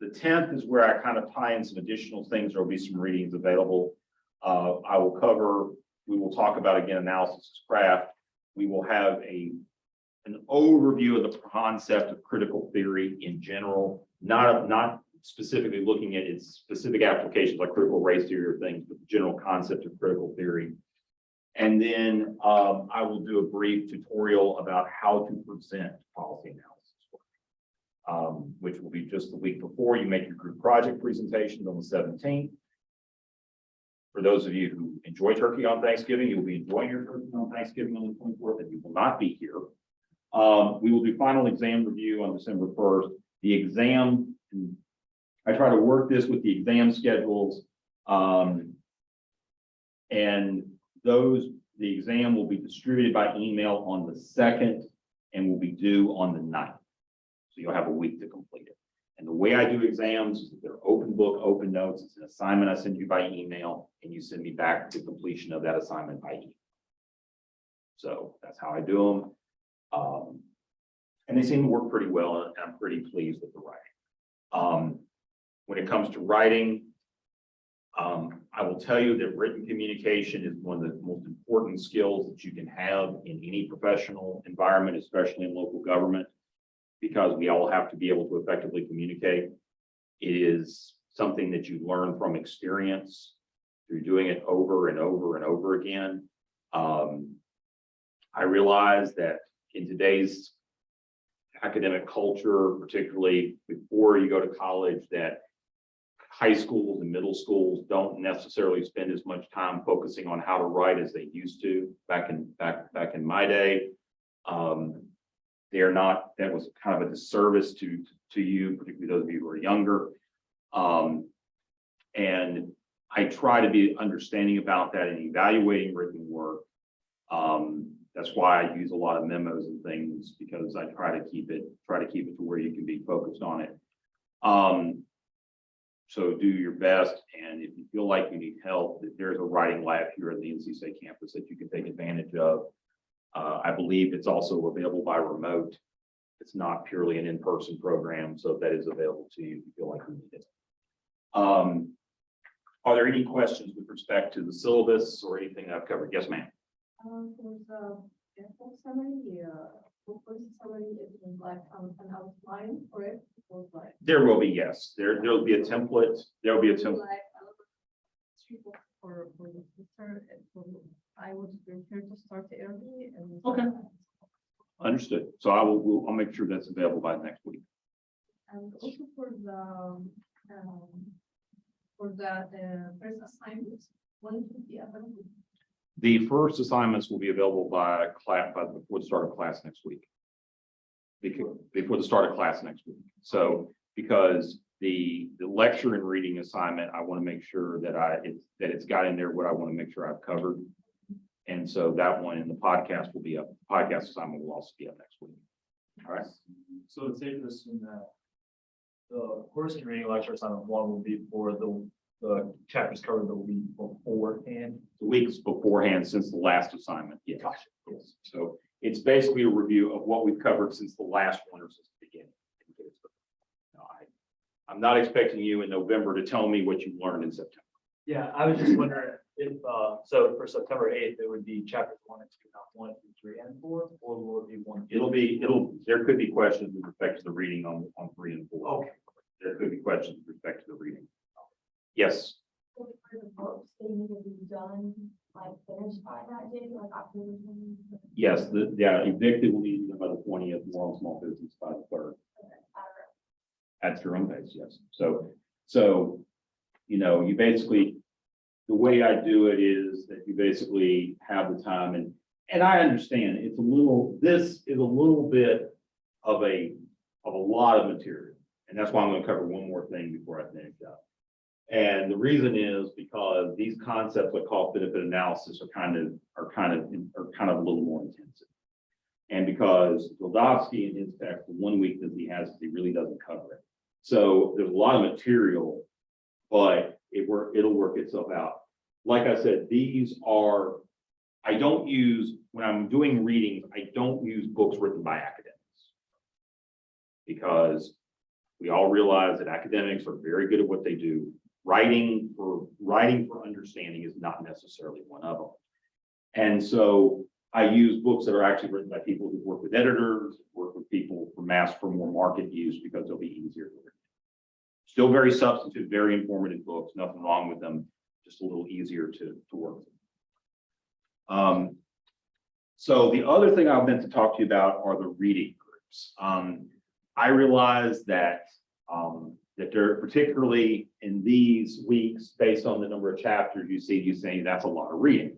10th is where I kind of tie in some additional things. There will be some readings available. We will talk about, again, analysis as craft. We will have an overview of the concept of critical theory in general, not specifically looking at its specific applications like critical race theory or things, but the general concept of critical theory. And then I will do a brief tutorial about how to present policy analysis work, which will be just the week before you make your group project presentations on the 17th. For those of you who enjoy turkey on Thanksgiving, you'll be enjoying your turkey on Thanksgiving on the 24th, and you will not be here. We will do final exam review on December 1st. The exam, I try to work this with the exam schedules. And the exam will be distributed by email on the 2nd and will be due on the 9th. So you'll have a week to complete it. And the way I do exams is that they're open book, open notes. It's an assignment I send you by email, and you send me back the completion of that assignment by email. So that's how I do them. And they seem to work pretty well, and I'm pretty pleased with the writing. When it comes to writing, I will tell you that written communication is one of the most important skills that you can have in any professional environment, especially in local government, because we all have to be able to effectively communicate. It is something that you learn from experience through doing it over and over and over again. I realize that in today's academic culture, particularly before you go to college, that high schools and middle schools don't necessarily spend as much time focusing on how to write as they used to back in my day. They're not, that was kind of a disservice to you, particularly those of you who are younger. And I try to be understanding about that and evaluating written work. That's why I use a lot of memos and things, because I try to keep it to where you can be focused on it. So do your best, and if you feel like you need help, there's a writing lab here at the NC State campus that you can take advantage of. I believe it's also available by remote. It's not purely an in-person program, so that is available to you if you feel like you need it. Are there any questions with respect to the syllabus or anything I've covered? Yes, ma'am. For the airport summary, first summary is like an outline for it. Like There will be, yes. There'll be a template. There'll be a template. like for the sister, I would prefer to start early and. Okay. Understood. So I'll make sure that's available by next week. And also for the first assignment, when it will be available. The first assignments will be available by before the start of class next week. Before the start of class next week. So because the lecture and reading assignment, I want to make sure that it's got in there what I want to make sure I've covered. And so that one in the podcast will be up. The podcast assignment will also be up next week. All right. So it's safe to assume that the course and reading lecture assignment one will be for the chapters covered the week beforehand. The weeks beforehand since the last assignment. Yes. Gotcha. Yes. So it's basically a review of what we've covered since the last one or since the beginning. No, I'm not expecting you in November to tell me what you learned in September. Yeah, I was just wondering if, so for September 8th, it would be chapters 1 and 2, not 1, 2, 3, and 4, or will it be 1? There could be questions with respect to the reading on 3 and 4. Okay. There could be questions with respect to the reading. Yes. So for the books, they need to be done, like finished by that date, like October 20th? Yes, evicted will be by the 20th, more on small business by the 3rd. At your own pace, yes. So, you basically, the way I do it is that you basically have the time and I understand this is a little bit of a lot of material. And that's why I'm going to cover one more thing before I finish up. And the reason is because these concepts like cost benefit analysis are kind of a little more intensive. And because Goldovsky in his text, the 1 week that he has, he really doesn't cover it. So there's a lot of material, but it'll work itself out. Like I said, when I'm doing readings, I don't use books written by academics. Because we all realize that academics are very good at what they do. Writing for understanding is not necessarily one of them. And so I use books that are actually written by people who work with editors, work with people for more market use, because they'll be easier to read. Still very substantive, very informative books, nothing wrong with them, just a little easier to work with. So the other thing I meant to talk to you about are the reading groups. I realize that that they're particularly in these weeks, based on the number of chapters you see, you saying that's a lot of reading.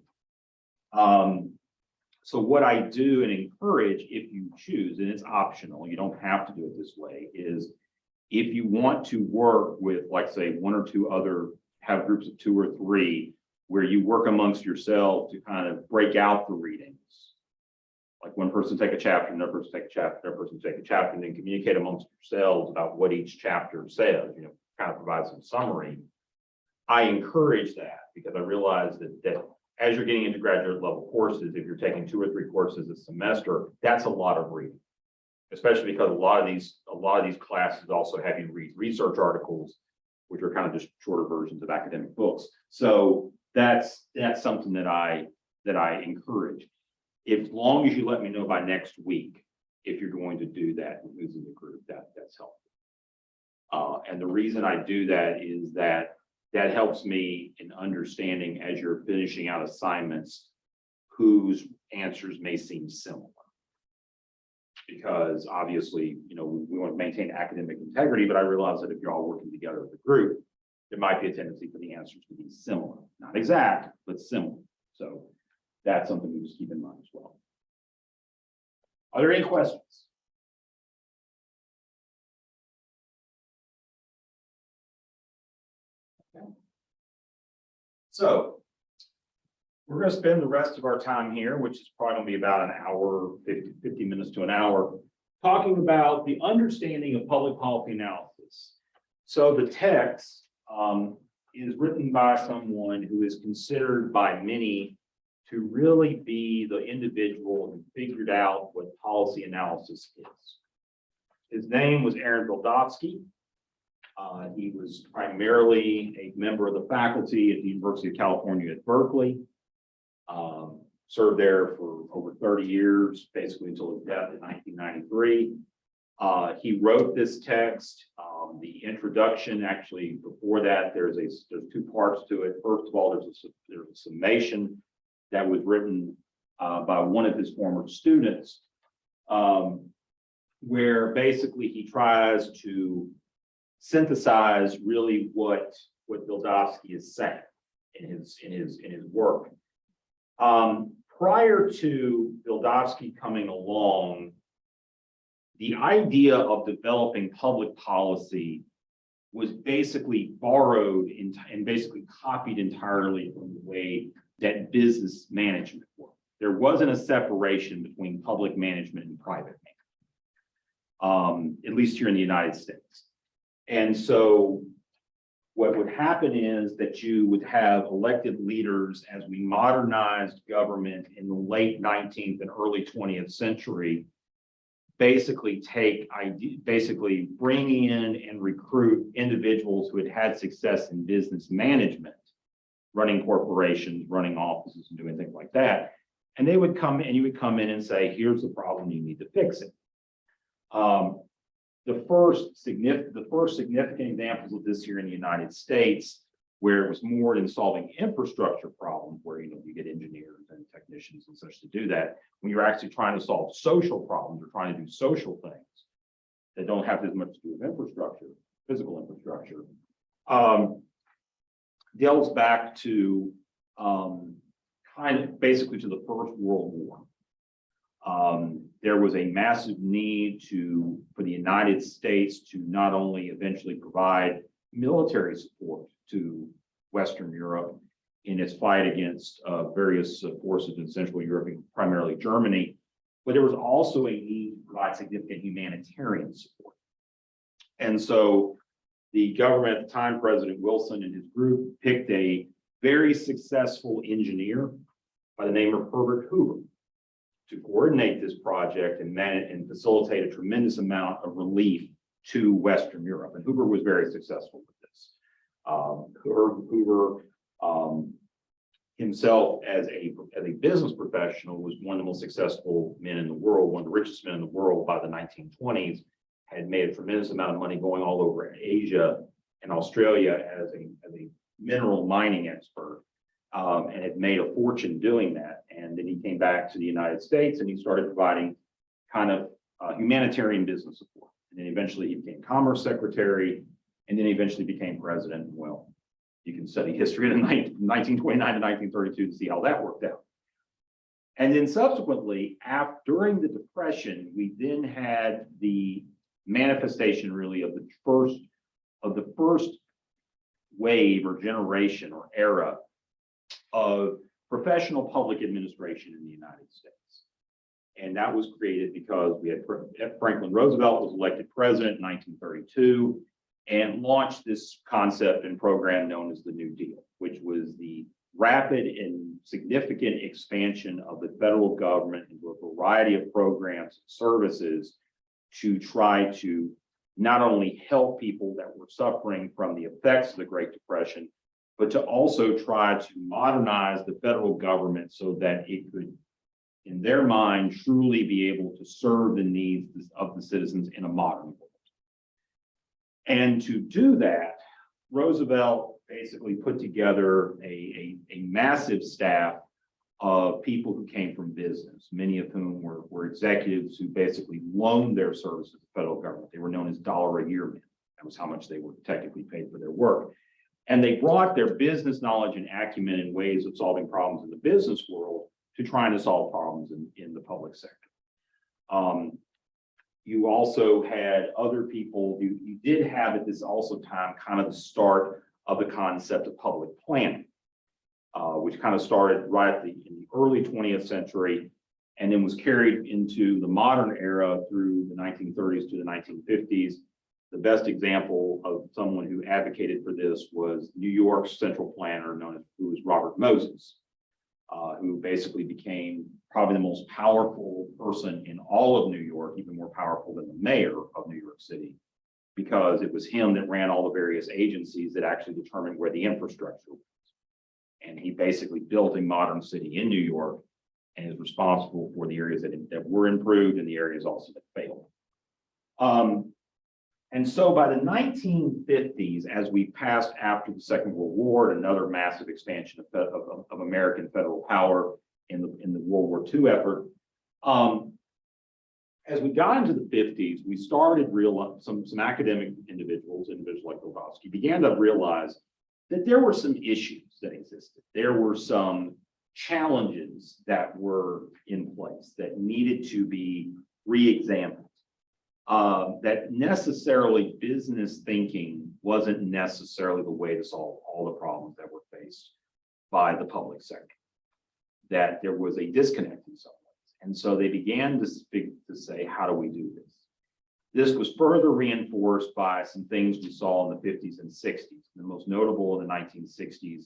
So what I do and encourage, if you choose, and it's optional, you don't have to do it this way, is if you want to work with, like, say, one or two other, have groups of 2 or 3, where you work amongst yourself to kind of break out the readings. Like one person take a chapter, another person take a chapter, another person take a chapter, and then communicate amongst yourselves about what each chapter says, you know, kind of provide some summary. I encourage that because I realize that as you're getting into graduate level courses, if you're taking 2 or 3 courses a semester, that's a lot of reading. Especially because a lot of these classes also have you read research articles, which are kind of just shorter versions of academic books. So that's something that I encourage. As long as you let me know by next week if you're going to do that and who's in the group, that's helpful. And the reason I do that is that helps me in understanding, as you're finishing out assignments, whose answers may seem similar. Because obviously, you know, we want to maintain academic integrity, but I realize that if you're all working together as a group, there might be a tendency for the answers to be similar, not exact, but similar. So that's something we just keep in mind as well. Are there any questions? Okay. So we're going to spend the rest of our time here, which is probably going to be about an hour, 50 minutes to an hour, talking about the understanding of public policy analysis. So the text is written by someone who is considered by many to really be the individual who figured out what policy analysis is. His name was Aaron Bildovsky. He was primarily a member of the faculty at the University of California at Berkeley. Served there for over 30 years, basically until his death in 1993. He wrote this text. The introduction, actually, before that, there's 2 parts to it. First of all, there's a summation that was written by one of his former students, where basically he tries to synthesize really what Bildovsky is saying in his work. Prior to Bildovsky coming along, the idea of developing public policy was basically borrowed and basically copied entirely from the way that business management worked. There wasn't a separation between public management and private management, at least here in the United States. And so what would happen is that you would have elected leaders as we modernized government in the late 19th and early 20th century, basically bring in and recruit individuals who had had success in business management, running corporations, running offices, and doing things like that. And they would come and you would come in and say, here's the problem, you need to fix it. The first significant examples of this here in the United States, where it was more in solving infrastructure problems, where you get engineers and technicians and such to do that. When you're actually trying to solve social problems or trying to do social things that don't have as much to do with infrastructure, physical infrastructure, delves back to kind of basically to the First World War. There was a massive need for the United States to not only eventually provide military support to Western Europe in its fight against various forces in Central Europe, primarily Germany, but there was also a need to provide significant humanitarian support. And so the government at the time, President Wilson and his group, picked a very successful engineer by the name of Herbert Hoover to coordinate this project and manage and facilitate a tremendous amount of relief to Western Europe. And Hoover was very successful with this. Hoover himself, as a business professional, was one of the most successful men in the world, one of the richest men in the world by the 1920s, had made a tremendous amount of money going all over Asia in Australia as a mineral mining expert, and had made a fortune doing that. And then he came back to the United States and he started providing kind of humanitarian business support. And then eventually he became Commerce Secretary, and then he eventually became president. Well, you can study history in 1929 to 1932 to see how that worked out. And then subsequently, during the Depression, we then had the manifestation really of the first wave or generation or era of professional public administration in the United States. And that was created because we had Franklin Roosevelt was elected president in 1932 and launched this concept and program known as the New Deal, which was the rapid and significant expansion of the federal government into a variety of programs and services to try to not only help people that were suffering from the effects of the Great Depression, but to also try to modernize the federal government so that it could, in their mind, truly be able to serve the needs of the citizens in a modern world. And to do that, Roosevelt basically put together a massive staff of people who came from business, many of whom were executives who basically loaned their services to the federal government. They were known as $1-a-year men. That was how much they were technically paid for their work. And they brought their business knowledge and acumen and ways of solving problems in the business world to trying to solve problems in the public sector. You also had other people, you did have at this also time kind of the start of the concept of public planning, which kind of started right in the early 20th century and then was carried into the modern era through the 1930s to the 1950s. The best example of someone who advocated for this was New York's central planner, who was Robert Moses, who basically became probably the most powerful person in all of New York, even more powerful than the mayor of New York City, because it was him that ran all the various agencies that actually determined where the infrastructure was. And he basically built a modern city in New York and is responsible for the areas that were improved and the areas also that failed. And so by the 1950s, as we passed after the Second World War, another massive expansion of American federal power in the World War II effort, as we got into the 50s, we started some academic individuals like Grabowski, began to realize that there were some issues that existed. There were some challenges that were in place that needed to be re-examined. That necessarily business thinking wasn't necessarily the way to solve all the problems that were faced by the public sector, that there was a disconnect in some ways. And so they began to say, how do we do this? This was further reinforced by some things we saw in the 50s and 60s. The most notable in the 1960s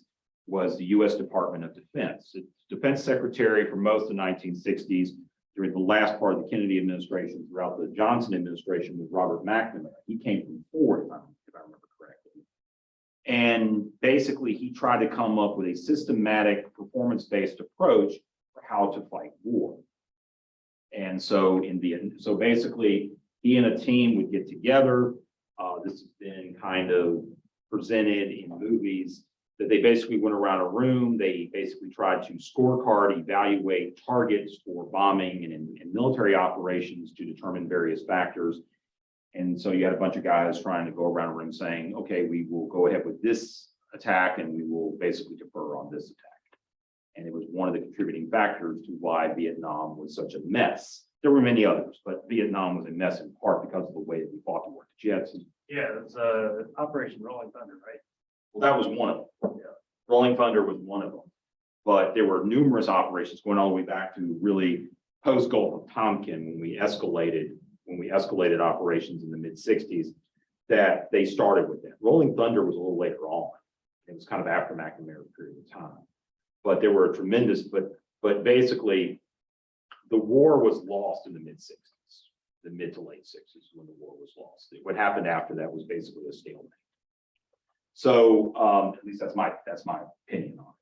was the U.S. Department of Defense. Its defense secretary for most of the 1960s, during the last part of the Kennedy administration, throughout the Johnson administration, was Robert McNamara. He came from Ford, if I remember correctly. And basically, he tried to come up with a systematic, performance-based approach for how to fight war. And so so basically, he and a team would get together. This has been kind of presented in movies, that they basically went around a room. They basically tried to scorecard, evaluate targets for bombing and military operations to determine various factors. And so you had a bunch of guys trying to go around a room saying, okay, we will go ahead with this attack and we will basically defer on this attack. And it was one of the contributing factors to why Vietnam was such a mess. There were many others, but Vietnam was a mess in part because of the way that we fought the war. Jets. Yeah, it's Operation Rolling Thunder, right? Well, that was one of them. Yeah. Rolling Thunder was one of them. But there were numerous operations going all the way back to really post-Gulf of Tonkin when we escalated operations in the mid-60s, that they started with that. Rolling Thunder was a little later on. It was kind of after McNamara's period of time. But there were tremendous, but basically the war was lost in the mid-60s, the mid to late 60s when the war was lost. What happened after that was basically a stalemate. So at least that's my opinion on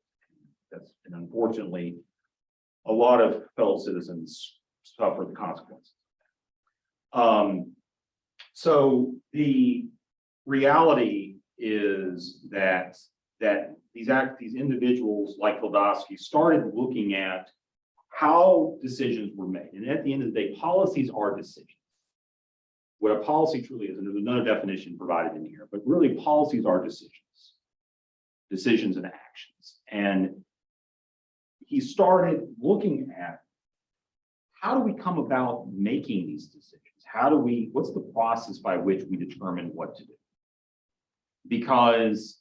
it. And unfortunately, a lot of fellow citizens suffer the consequences. So the reality is that these individuals like Vildovsky started looking at how decisions were made. And at the end of the day, policies are decisions. What a policy truly is, and there's another definition provided in here, but really policies are decisions and actions. And he started looking at how do we come about making these decisions? What's the process by which we determine what to do? Because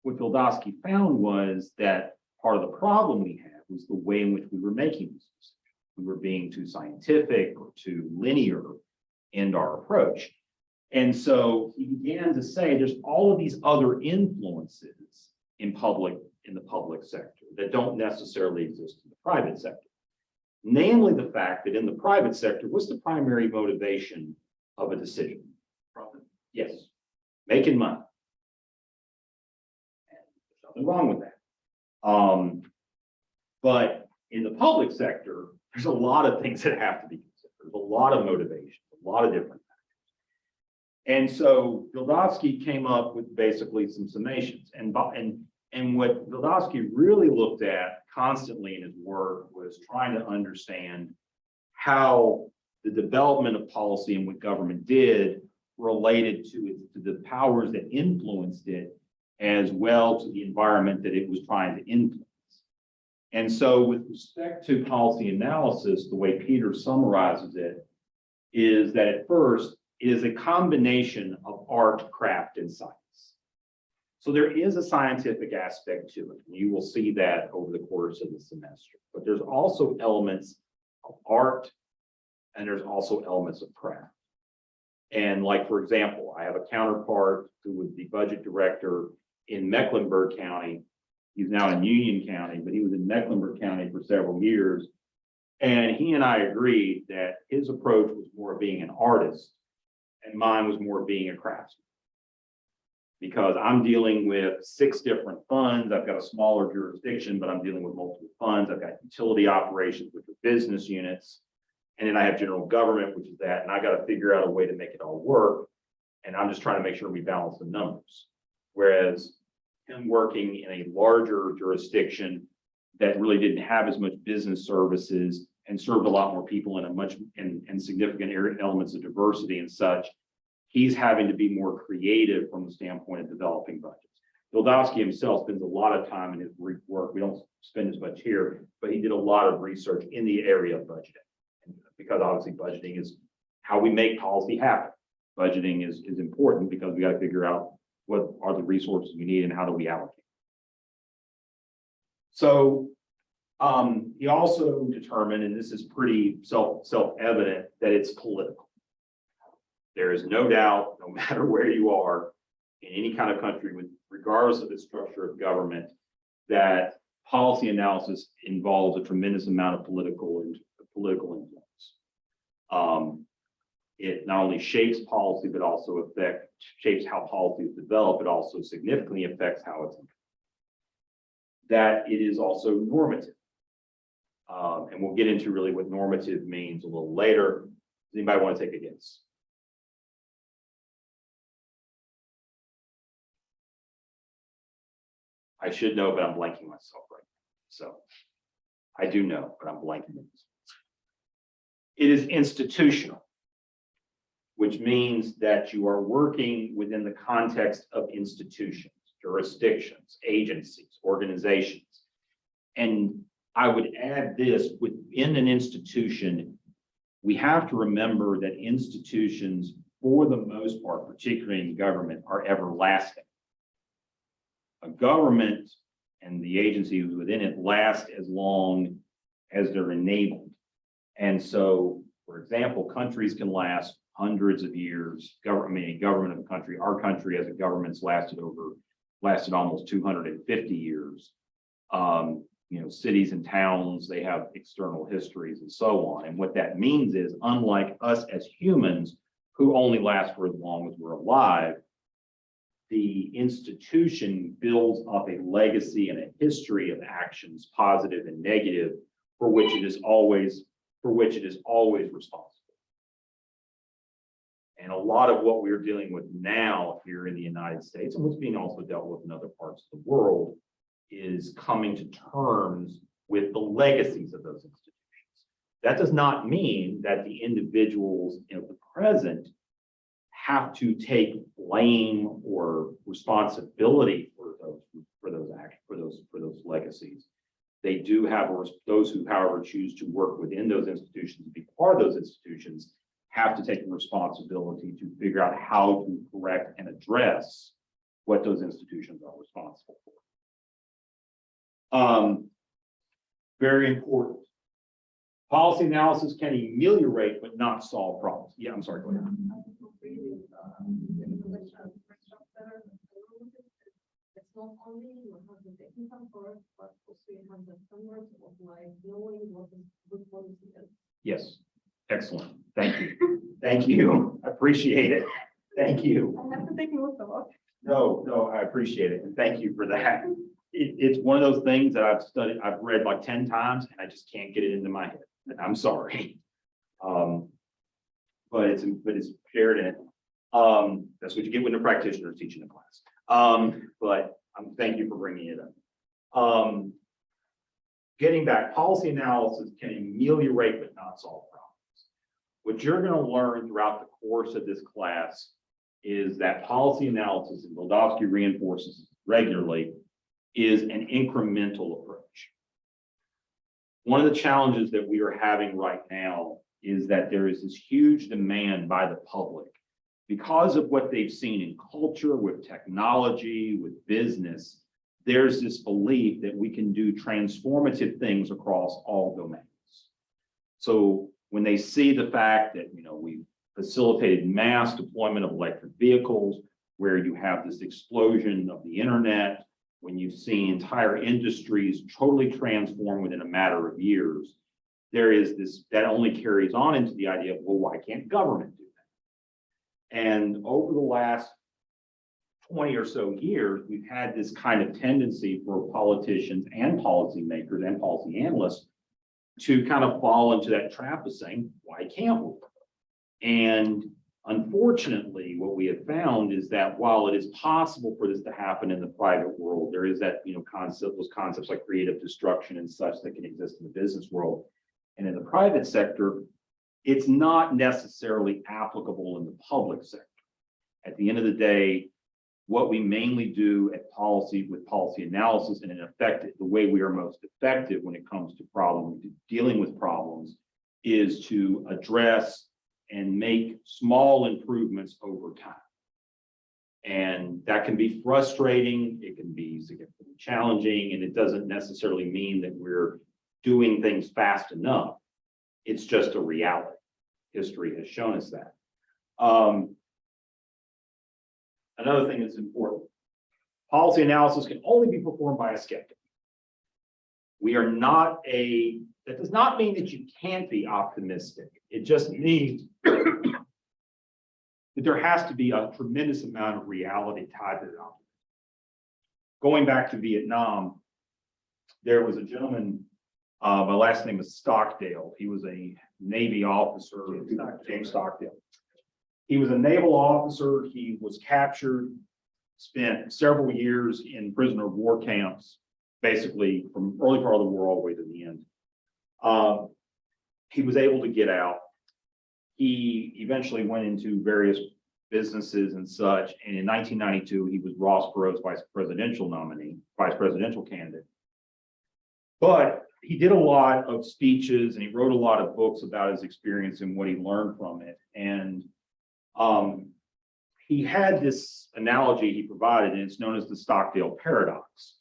what Vildovsky found was that part of the problem we had was the way in which we were making these decisions. We were being too scientific or too linear in our approach. And so he began to say there's all of these other influences in the public sector that don't necessarily exist in the private sector. Namely, the fact that in the private sector, what's the primary motivation of a decision? Profit. Yes, making money. And there's nothing wrong with that. But in the public sector, there's a lot of things that have to be considered. There's a lot of motivations, a lot of different factors. And so Vildovsky came up with basically some summations. And what Vildovsky really looked at constantly in his work was trying to understand how the development of policy and what government did related to the powers that influenced it, as well to the environment that it was trying to influence. And so with respect to policy analysis, the way Peter summarizes it is that at first, it is a combination of art, craft, and science. So there is a scientific aspect to it. And you will see that over the course of the semester. But there's also elements of art, and there's also elements of craft. And like, for example, I have a counterpart who was the budget director in Mecklenburg County. He's now in Union County, but he was in Mecklenburg County for several years. And he and I agreed that his approach was more of being an artist, and mine was more of being a craftsman. Because I'm dealing with 6 different funds. I've got a smaller jurisdiction, but I'm dealing with multiple funds. I've got utility operations, which are business units. And then I have general government, which is that. And I got to figure out a way to make it all work. And I'm just trying to make sure we balance the numbers. Whereas him working in a larger jurisdiction that really didn't have as much business services and served a lot more people in significant elements of diversity and such, he's having to be more creative from the standpoint of developing budgets. Vildovsky himself spends a lot of time in his work. We don't spend as much here, but he did a lot of research in the area of budgeting. Because obviously budgeting is how we make policy happen. Budgeting is important because we got to figure out what are the resources we need and how do we allocate. So he also determined, and this is pretty self-evident, that it's political. There is no doubt, no matter where you are in any kind of country, regardless of the structure of government, that policy analysis involves a tremendous amount of political influence. It not only shapes policy, but also shapes how policy is developed. It also significantly affects how it's implemented. That it is also normative. And we'll get into really what normative means a little later. Does anybody want to take a guess? I should know, but I'm blanking myself right now. So I do know, but I'm blanking. It is institutional, which means that you are working within the context of institutions, jurisdictions, agencies, organizations. And I would add this, within an institution, we have to remember that institutions, for the most part, particularly in government, are everlasting. A government and the agencies within it last as long as they're enabled. And so, for example, countries can last hundreds of years. Government of a country, our country as a government's lasted almost 250 years. Cities and towns, they have external histories and so on. And what that means is, unlike us as humans, who only last for as long as we're alive, the institution builds up a legacy and a history of actions, positive and negative, for which it is always responsible. And a lot of what we're dealing with now here in the United States, and what's being also dealt with in other parts of the world, is coming to terms with the legacies of those institutions. That does not mean that the individuals in the present have to take blame or responsibility for those legacies. They do have, or those who, however, choose to work within those institutions, be part of those institutions, have to take the responsibility to figure out how to correct and address what those institutions are responsible for. Very important. Policy analysis can ameliorate but not solve problems. Yeah, I'm sorry, go ahead. It's not only you have the technical part, but also you have the standards of like knowing what is good policy is. Yes, excellent. Thank you. Thank you. I appreciate it. Thank you. I have to take notes of it. No, I appreciate it. And thank you for that. It's one of those things that I've read like 10 times and I just can't get it into my head. I'm sorry. But it's shared in it. That's what you get when a practitioner is teaching a class. But thank you for bringing it up. Getting back, policy analysis can ameliorate but not solve problems. What you're going to learn throughout the course of this class is that policy analysis, and Goldowski reinforces regularly, is an incremental approach. One of the challenges that we are having right now is that there is this huge demand by the public because of what they've seen in culture, with technology, with business. There's this belief that we can do transformative things across all domains. So when they see the fact that, we've facilitated mass deployment of electric vehicles, where you have this explosion of the internet, when you've seen entire industries totally transform within a matter of years, there is this, that only carries on into the idea of, well, why can't government do that? And over the last 20 or so years, we've had this kind of tendency for politicians and policymakers and policy analysts to kind of fall into that trap of saying, why can't we? And unfortunately, what we have found is that while it is possible for this to happen in the private world, there is that, those concepts like creative destruction and such that can exist in the business world. And in the private sector, it's not necessarily applicable in the public sector. At the end of the day, what we mainly do at policy with policy analysis, and in effect, the way we are most effective when it comes to dealing with problems, is to address and make small improvements over time. And that can be frustrating, it can be significantly challenging, and it doesn't necessarily mean that we're doing things fast enough. It's just a reality. History has shown us that. Another thing that's important, policy analysis can only be performed by a skeptic. That does not mean that you can't be optimistic. It just means that there has to be a tremendous amount of reality tied to that. Going back to Vietnam, there was a gentleman, my last name is Stockdale. He was a Navy officer, James Stockdale. He was a naval officer. He was captured, spent several years in prisoner of war camps, basically from early part of the war all the way to the end. He was able to get out. He eventually went into various businesses and such. And in 1992, he was Ross Perot's vice presidential candidate. But he did a lot of speeches and he wrote a lot of books about his experience and what he learned from it. And he had this analogy he provided, and it's known as the Stockdale paradox.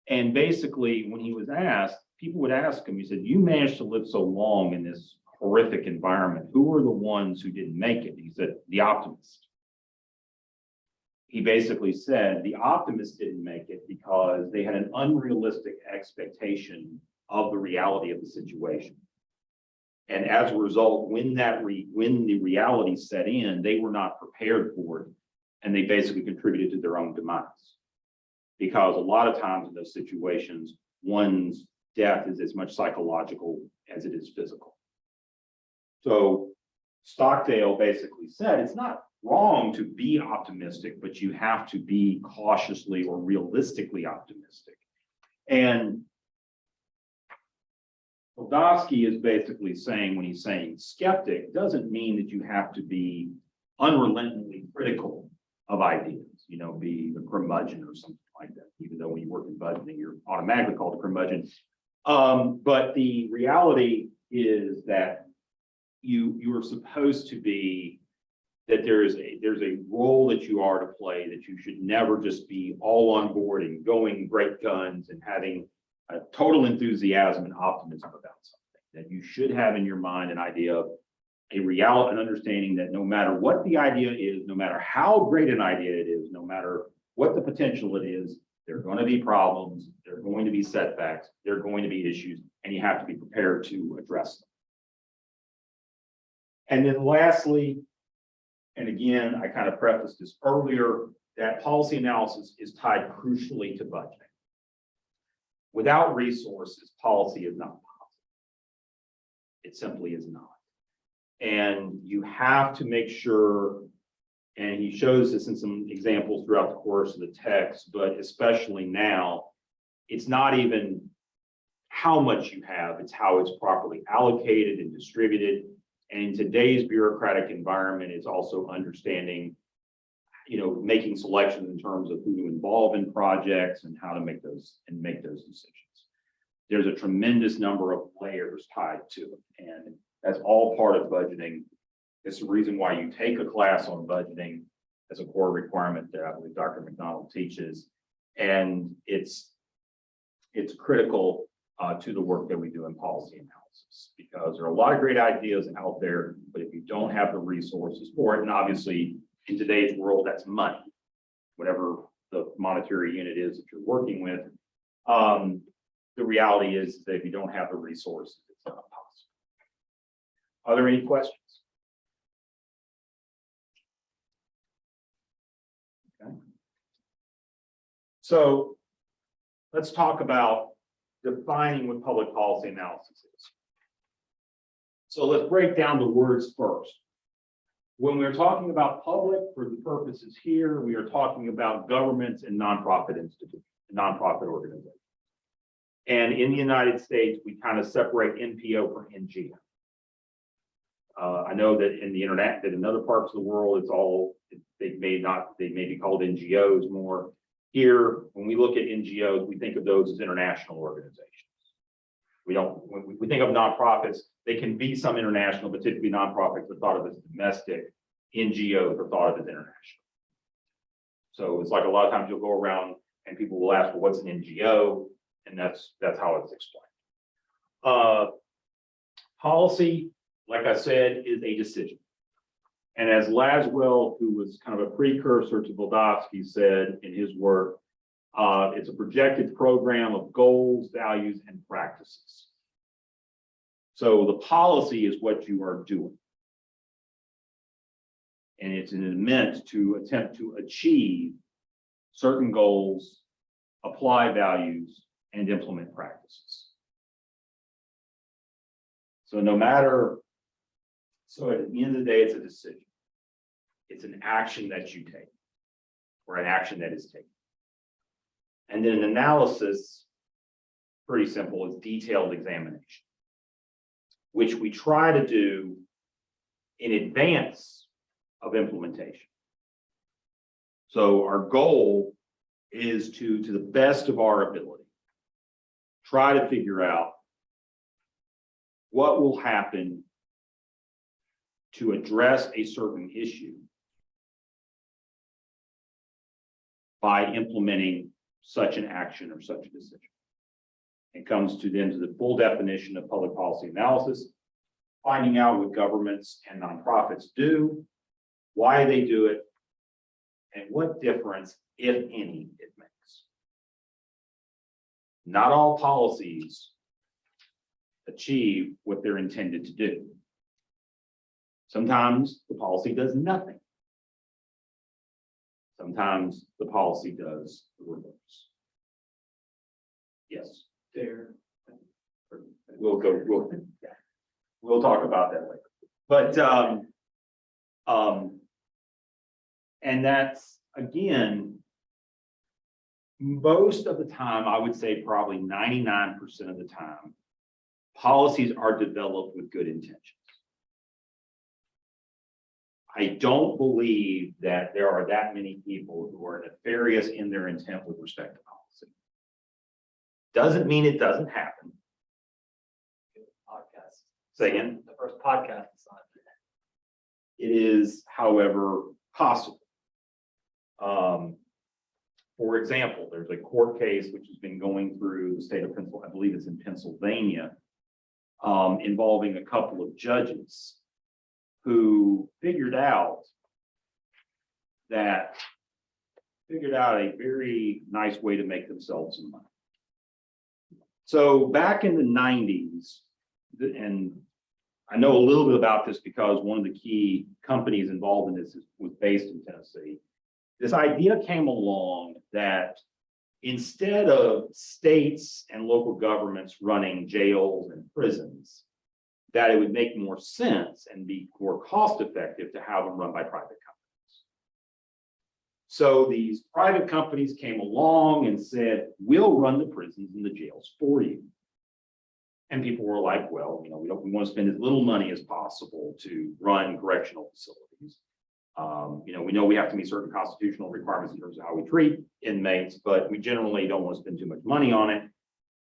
And basically, when he was asked, people would ask him, he said, you managed to live so long in this horrific environment. Who were the ones who didn't make it? He said, the optimists. He basically said the optimists didn't make it because they had an unrealistic expectation of the reality of the situation. And as a result, when the reality set in, they were not prepared for it. And they basically contributed to their own demise. Because a lot of times in those situations, one's death is as much psychological as it is physical. So Stockdale basically said, it's not wrong to be optimistic, but you have to be cautiously or realistically optimistic. And Podolsky is basically saying, when he's saying skeptic, doesn't mean that you have to be unrelentingly critical of ideas, be the curmudgeon or something like that, even though when you work in budgeting, you're automatically called a curmudgeon. But the reality is that you are supposed to be, that there's a role that you are to play, that you should never just be all on board and going great guns and having a total enthusiasm and optimism about something. That you should have in your mind an idea of an understanding that no matter what the idea is, no matter how great an idea it is, no matter what the potential it is, there are going to be problems, there are going to be setbacks, there are going to be issues, and you have to be prepared to address them. And then lastly, and again, I kind of prefaced this earlier, that policy analysis is tied crucially to budgeting. Without resources, policy is not possible. It simply is not. And you have to make sure, and he shows this in some examples throughout the course of the text, but especially now, it's not even how much you have, it's how it's properly allocated and distributed. And in today's bureaucratic environment, it's also understanding, making selections in terms of who to involve in projects and how to make those decisions. There's a tremendous number of layers tied to it, and that's all part of budgeting. It's the reason why you take a class on budgeting as a core requirement that I believe Dr. McDonald teaches, and it's critical to the work that we do in policy analysis, because there are a lot of great ideas out there, but if you don't have the resources for it, and obviously in today's world, that's money, whatever the monetary unit is that you're working with. The reality is that if you don't have the resources, it's not possible. Are there any questions? Okay. So let's talk about defining what public policy analysis is. So let's break down the words first. When we're talking about public, for the purposes here, we are talking about governments and nonprofit institutions, nonprofit organizations. And in the United States, we kind of separate NPO from NGO. I know that in the internet, that in other parts of the world, they may be called NGOs more. Here, when we look at NGOs, we think of those as international organizations. When we think of nonprofits, they can be some international, but typically nonprofits are thought of as domestic. NGOs are thought of as international. So it's like a lot of times you'll go around and people will ask, well, what's an NGO? And that's how it's explained. Policy, like I said, is a decision. And as Laswell, who was kind of a precursor to Podolsky, said in his work, it's a projected program of goals, values, and practices. So the policy is what you are doing. And it's meant to attempt to achieve certain goals, apply values, and implement practices. So at the end of the day, it's a decision. It's an action that you take, or an action that is taken. And then an analysis, pretty simple, is detailed examination, which we try to do in advance of implementation. So our goal is to the best of our ability, try to figure out what will happen to address a certain issue by implementing such an action or such a decision. It comes to the full definition of public policy analysis, finding out what governments and nonprofits do, why they do it, and what difference, if any, it makes. Not all policies achieve what they're intended to do. Sometimes the policy does nothing. Sometimes the policy does the reverse. Yes. There. We'll talk about that later. But, and that's, again, most of the time, I would say probably 99% of the time, policies are developed with good intentions. I don't believe that there are that many people who are nefarious in their intent with respect to policy. Doesn't mean it doesn't happen. Podcast. Say again. The first podcast is on. It is, however, possible. For example, there's a court case which has been going through the state of Pennsylvania, I believe it's in Pennsylvania, involving a couple of judges who figured out a very nice way to make themselves some money. So back in the 90s, and I know a little bit about this because one of the key companies involved in this was based in Tennessee. This idea came along that instead of states and local governments running jails and prisons, that it would make more sense and be more cost effective to have them run by private companies. So these private companies came along and said, we'll run the prisons and the jails for you. And people were like, well, you know, we want to spend as little money as possible to run correctional facilities. You know we have to meet certain constitutional requirements in terms of how we treat inmates, but we generally don't want to spend too much money on it.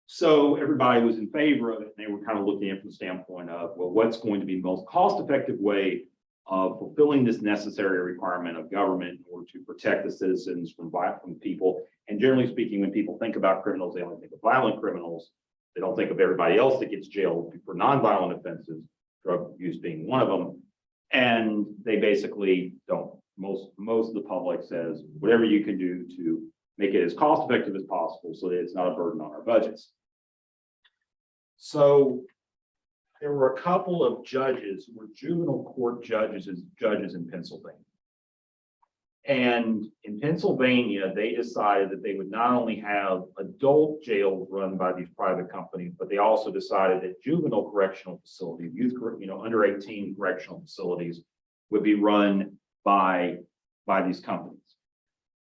So everybody was in favor of it. And they were kind of looking at it from the standpoint of, well, what's going to be the most cost-effective way of fulfilling this necessary requirement of government in order to protect the citizens from people. And generally speaking, when people think about criminals, they only think of violent criminals. They don't think of everybody else that gets jailed for nonviolent offenses, drug use being one of them. And they basically don't. Most of the public says, whatever you can do to make it as cost effective as possible so that it's not a burden on our budgets. So there were a couple of judges who were juvenile court judges in Pennsylvania. And in Pennsylvania, they decided that they would not only have adult jails run by these private companies, but they also decided that juvenile correctional facilities, under 18 correctional facilities would be run by these companies.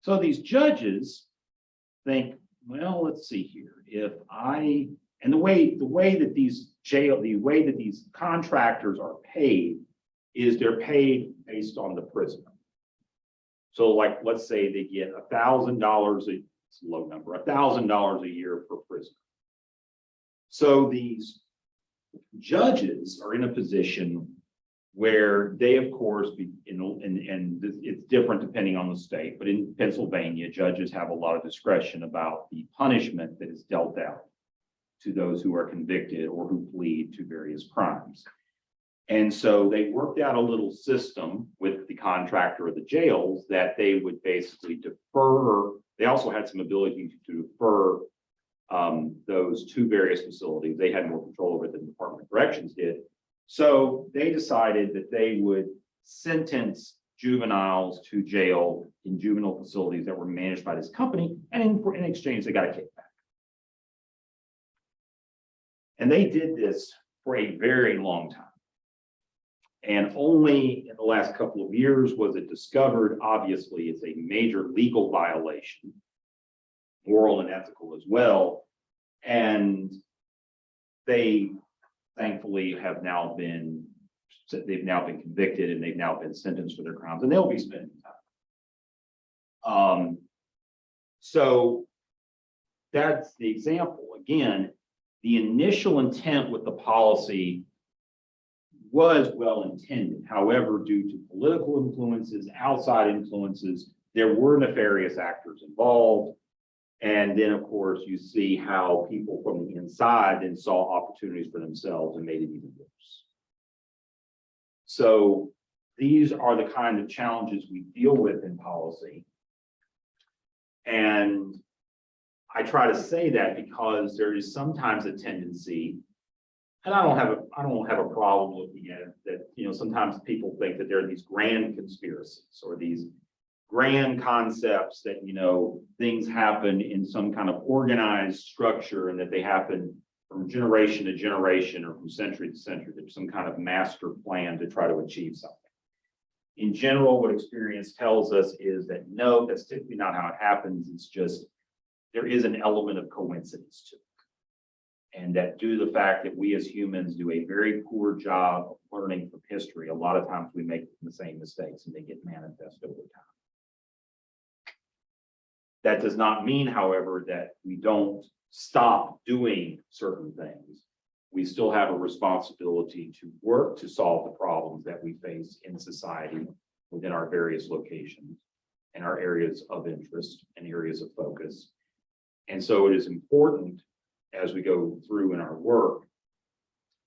So these judges think, well, let's see here. And the way that these contractors are paid is they're paid based on the prisoner. So like, let's say they get $1,000, it's a low number, $1,000 a year per prisoner. So these judges are in a position where they, of course, and it's different depending on the state, but in Pennsylvania, judges have a lot of discretion about the punishment that is dealt out to those who are convicted or who plead to various crimes. And so they worked out a little system with the contractor of the jails that they would basically defer. They also had some ability to defer those to various facilities. They had more control over it than the Department of Corrections did. So they decided that they would sentence juveniles to jail in juvenile facilities that were managed by this company. And in exchange, they got a kickback. And they did this for a very long time. And only in the last couple of years was it discovered, obviously, it's a major legal violation, moral and ethical as well. And they thankfully they've now been convicted and they've now been sentenced for their crimes, and they'll be spending time. So that's the example. Again, the initial intent with the policy was well intended. However, due to political influences, outside influences, there were nefarious actors involved. And then, of course, you see how people from the inside then saw opportunities for themselves and made it even worse. So these are the kind of challenges we deal with in policy. And I try to say that because there is sometimes a tendency, and I don't have a problem looking at it, that sometimes people think that there are these grand conspiracies or these grand concepts that things happen in some kind of organized structure and that they happen from generation to generation or from century to century. There's some kind of master plan to try to achieve something. In general, what experience tells us is that no, that's typically not how it happens. It's just there is an element of coincidence to it. And that due to the fact that we as humans do a very poor job of learning from history, a lot of times we make the same mistakes and they get manifest over time. That does not mean, however, that we don't stop doing certain things. We still have a responsibility to work to solve the problems that we face in society within our various locations and our areas of interest and areas of focus. And so it is important as we go through in our work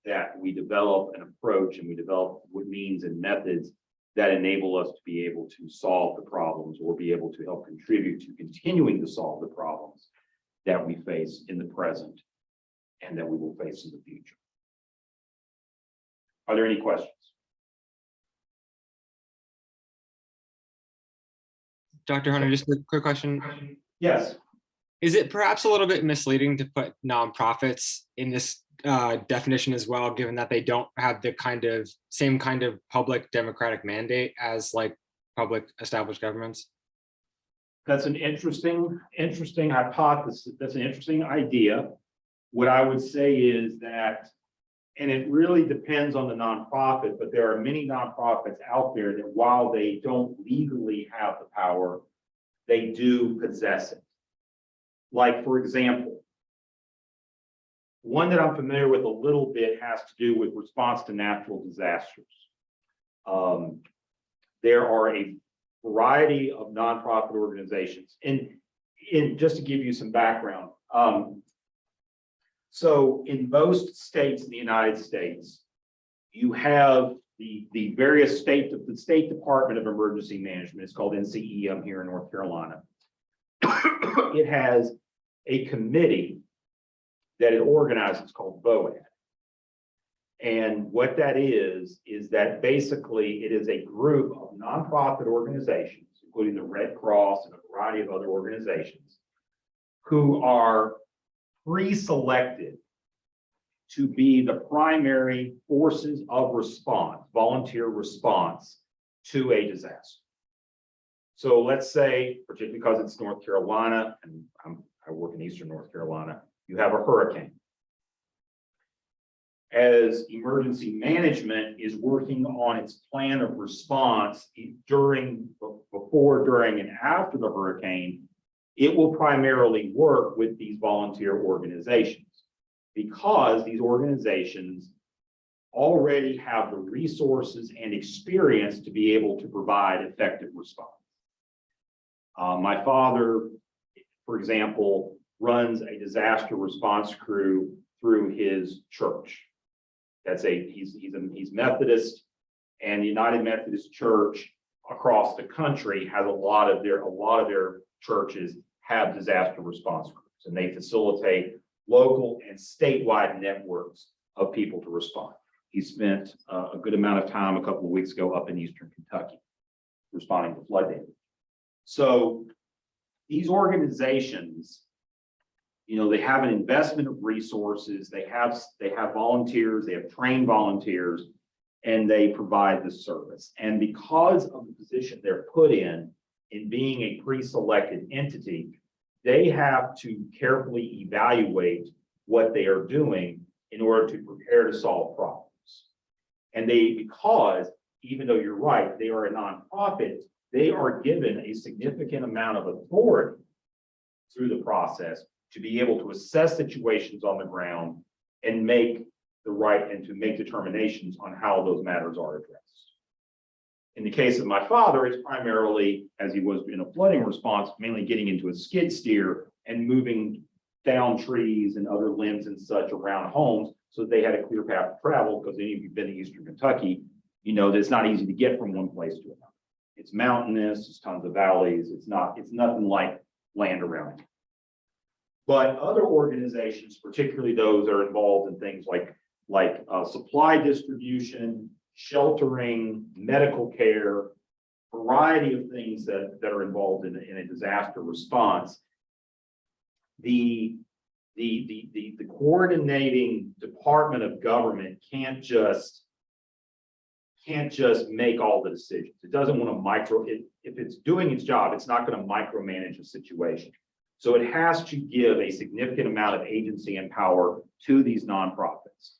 that we develop an approach and we develop means and methods that enable us to be able to solve the problems or be able to help contribute to continuing to solve the problems that we face in the present and that we will face in the future. Are there any questions? Dr. Hunter, just a quick question. Yes. Is it perhaps a little bit misleading to put nonprofits in this definition as well, given that they don't have the same kind of public democratic mandate as like public established governments? That's an interesting hypothesis. That's an interesting idea. What I would say is that, and it really depends on the nonprofit, but there are many nonprofits out there that while they don't legally have the power, they do possess it. Like, for example, one that I'm familiar with a little bit has to do with response to natural disasters. There are a variety of nonprofit organizations. And just to give you some background, so in most states in the United States, you have the various the State Department of Emergency Management. It's called NCE. I'm here in North Carolina. It has a committee that it organizes called BOAD. And what that is that basically it is a group of nonprofit organizations, including the Red Cross and a variety of other organizations, who are pre-selected to be the primary forces of response, volunteer response to a disaster. So let's say, particularly because it's North Carolina, and I work in Eastern North Carolina, you have a hurricane. As emergency management is working on its plan of response before, during, and after the hurricane, it will primarily work with these volunteer organizations because these organizations already have the resources and experience to be able to provide effective response. My father, for example, runs a disaster response crew through his church. He's Methodist, and the United Methodist Church across the country has a lot of their churches have disaster response groups, and they facilitate local and statewide networks of people to respond. He spent a good amount of time a couple of weeks ago up in Eastern Kentucky responding to flood damage. So these organizations, they have an investment of resources, they have volunteers, they have trained volunteers, and they provide the service. And because of the position they're put in being a pre-selected entity, they have to carefully evaluate what they are doing in order to prepare to solve problems. And because even though you're right, they are a nonprofit, they are given a significant amount of authority through the process to be able to assess situations on the ground and make determinations on how those matters are addressed. In the case of my father, it's primarily, as he was in a flooding response, mainly getting into a skid steer and moving down trees and other limbs and such around homes so that they had a clear path to travel, because any of you have been to Eastern Kentucky, that it's not easy to get from one place to another. It's mountainous, it's tons of valleys, it's nothing like land around it. But other organizations, particularly those that are involved in things like supply distribution, sheltering, medical care, variety of things that are involved in a disaster response, the the coordinating department of government can't just make all the decisions. It doesn't want to if it's doing its job, it's not going to micromanage a situation. So it has to give a significant amount of agency and power to these nonprofits.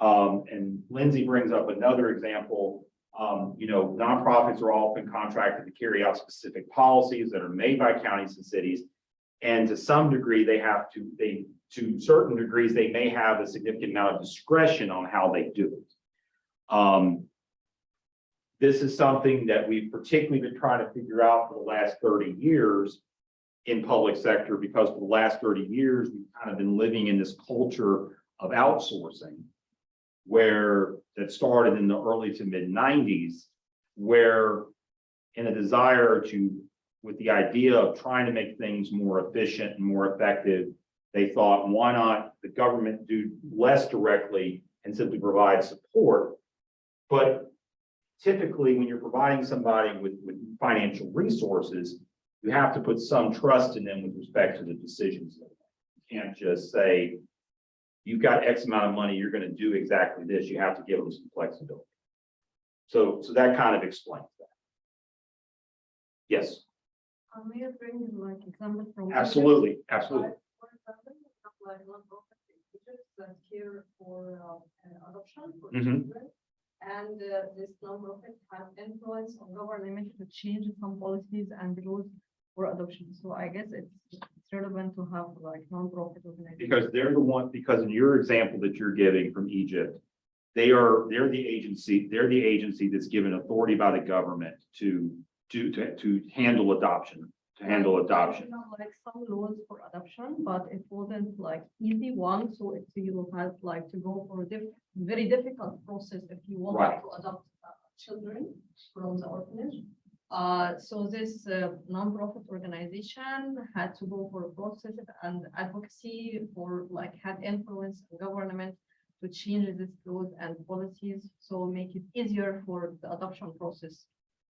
And Lindsay brings up another example. Nonprofits are often contracted to carry out specific policies that are made by counties and cities. And to some degree, to certain degrees, they may have a significant amount of discretion on how they do it. This is something that we've particularly been trying to figure out for the last 30 years in public sector, because for the last 30 years, we've kind of been living in this culture of outsourcing, where that started in the early to mid 90s, where in a desire with the idea of trying to make things more efficient and more effective, they thought, why not the government do less directly and simply provide support? But typically, when you're providing somebody with financial resources, you have to put some trust in them with respect to the decisions. You can't just say, you've got X amount of money, you're going to do exactly this. You have to give them some flexibility. So that kind of explains that. Yes. May I bring like example from? Absolutely, absolutely. For example, we have like non-profit individuals that care for adoption for Mhm. children. And this non-profit has influence on government to change some policies and rules for adoption. So I guess it's relevant to have like non-profit organizations. Because in your example that you're giving from Egypt, they're the agency that's given authority by the government to handle adoption, You know, like some laws for adoption, but it wasn't like easy one. So if you had like to go for a very difficult process if you want Right. to adopt children from the orphanage. So this non-profit organization had to go for a process and advocacy for like had influence in government to change these laws and policies, so make it easier for the adoption process.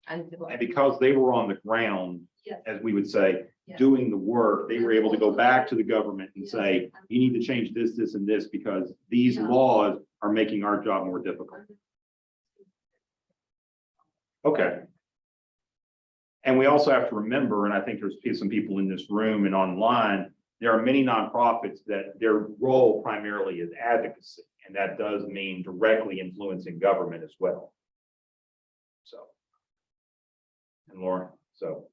And because they were on the ground, yes, as we would say, yes. doing the work, they were able to go back to the government and Yes. say, you need to change this, this, and this, because these Yeah. laws are making our job more difficult. Okay. And we also have to remember, and I think there's some people in this room and online, there are many nonprofits that their role primarily is advocacy, and that does mean directly influencing government as well. So. And Lauren, so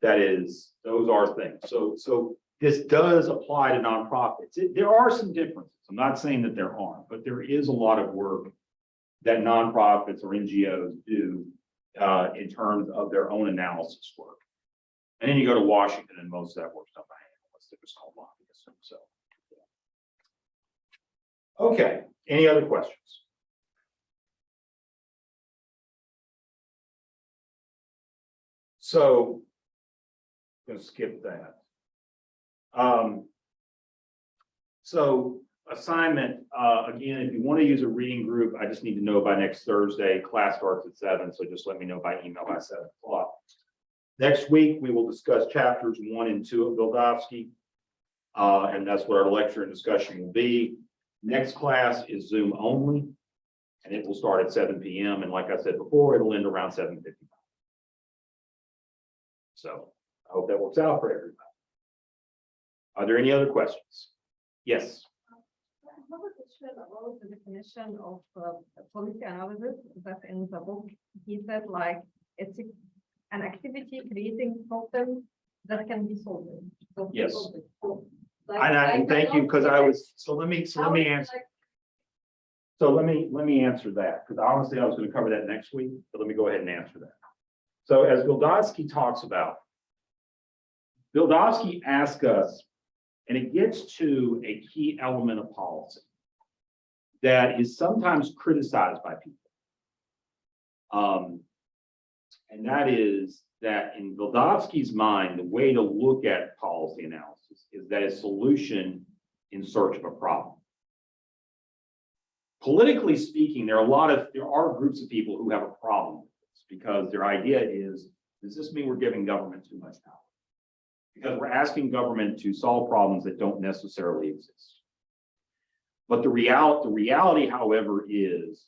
those are things. So this does apply to nonprofits. There are some differences. I'm not saying that there aren't, but there is a lot of work that nonprofits or NGOs do in terms of their own analysis work. And then you go to Washington and most of that work's done by analysts. It was called lobbyists. So, yeah. Okay, any other questions? So, I'm going to skip that. So assignment, again, if you want to use a reading group, I just need to know by next Thursday. Class starts at 7, so just let me know by email by 7 o'clock. Next week, we will discuss chapters 1 and 2 of Bildowski, and that's what our lecture and discussion will be. Next class is Zoom only, and it will start at 7 p.m. And like I said before, it'll end around 7:55. So I hope that works out for everybody. Are there any other questions? Yes. I have a question about the definition of policy analysis that in the book, he said like it's an activity creating problems that can be solved. So, Yes. So, like, And thank you, because I was, so let me answer. So let me answer that, because honestly, I was going to cover that next week, but let me go ahead and answer that. So as Bildowski talks about, Bildowski asks us, and it gets to a key element of policy that is sometimes criticized by people. And that is that in Bildowski's mind, the way to look at policy analysis is that a solution in search of a problem. Politically speaking, there are groups of people who have a problem with this because their idea is, does this mean we're giving government too much power? because we're asking government to solve problems that don't necessarily exist. But the reality, however, is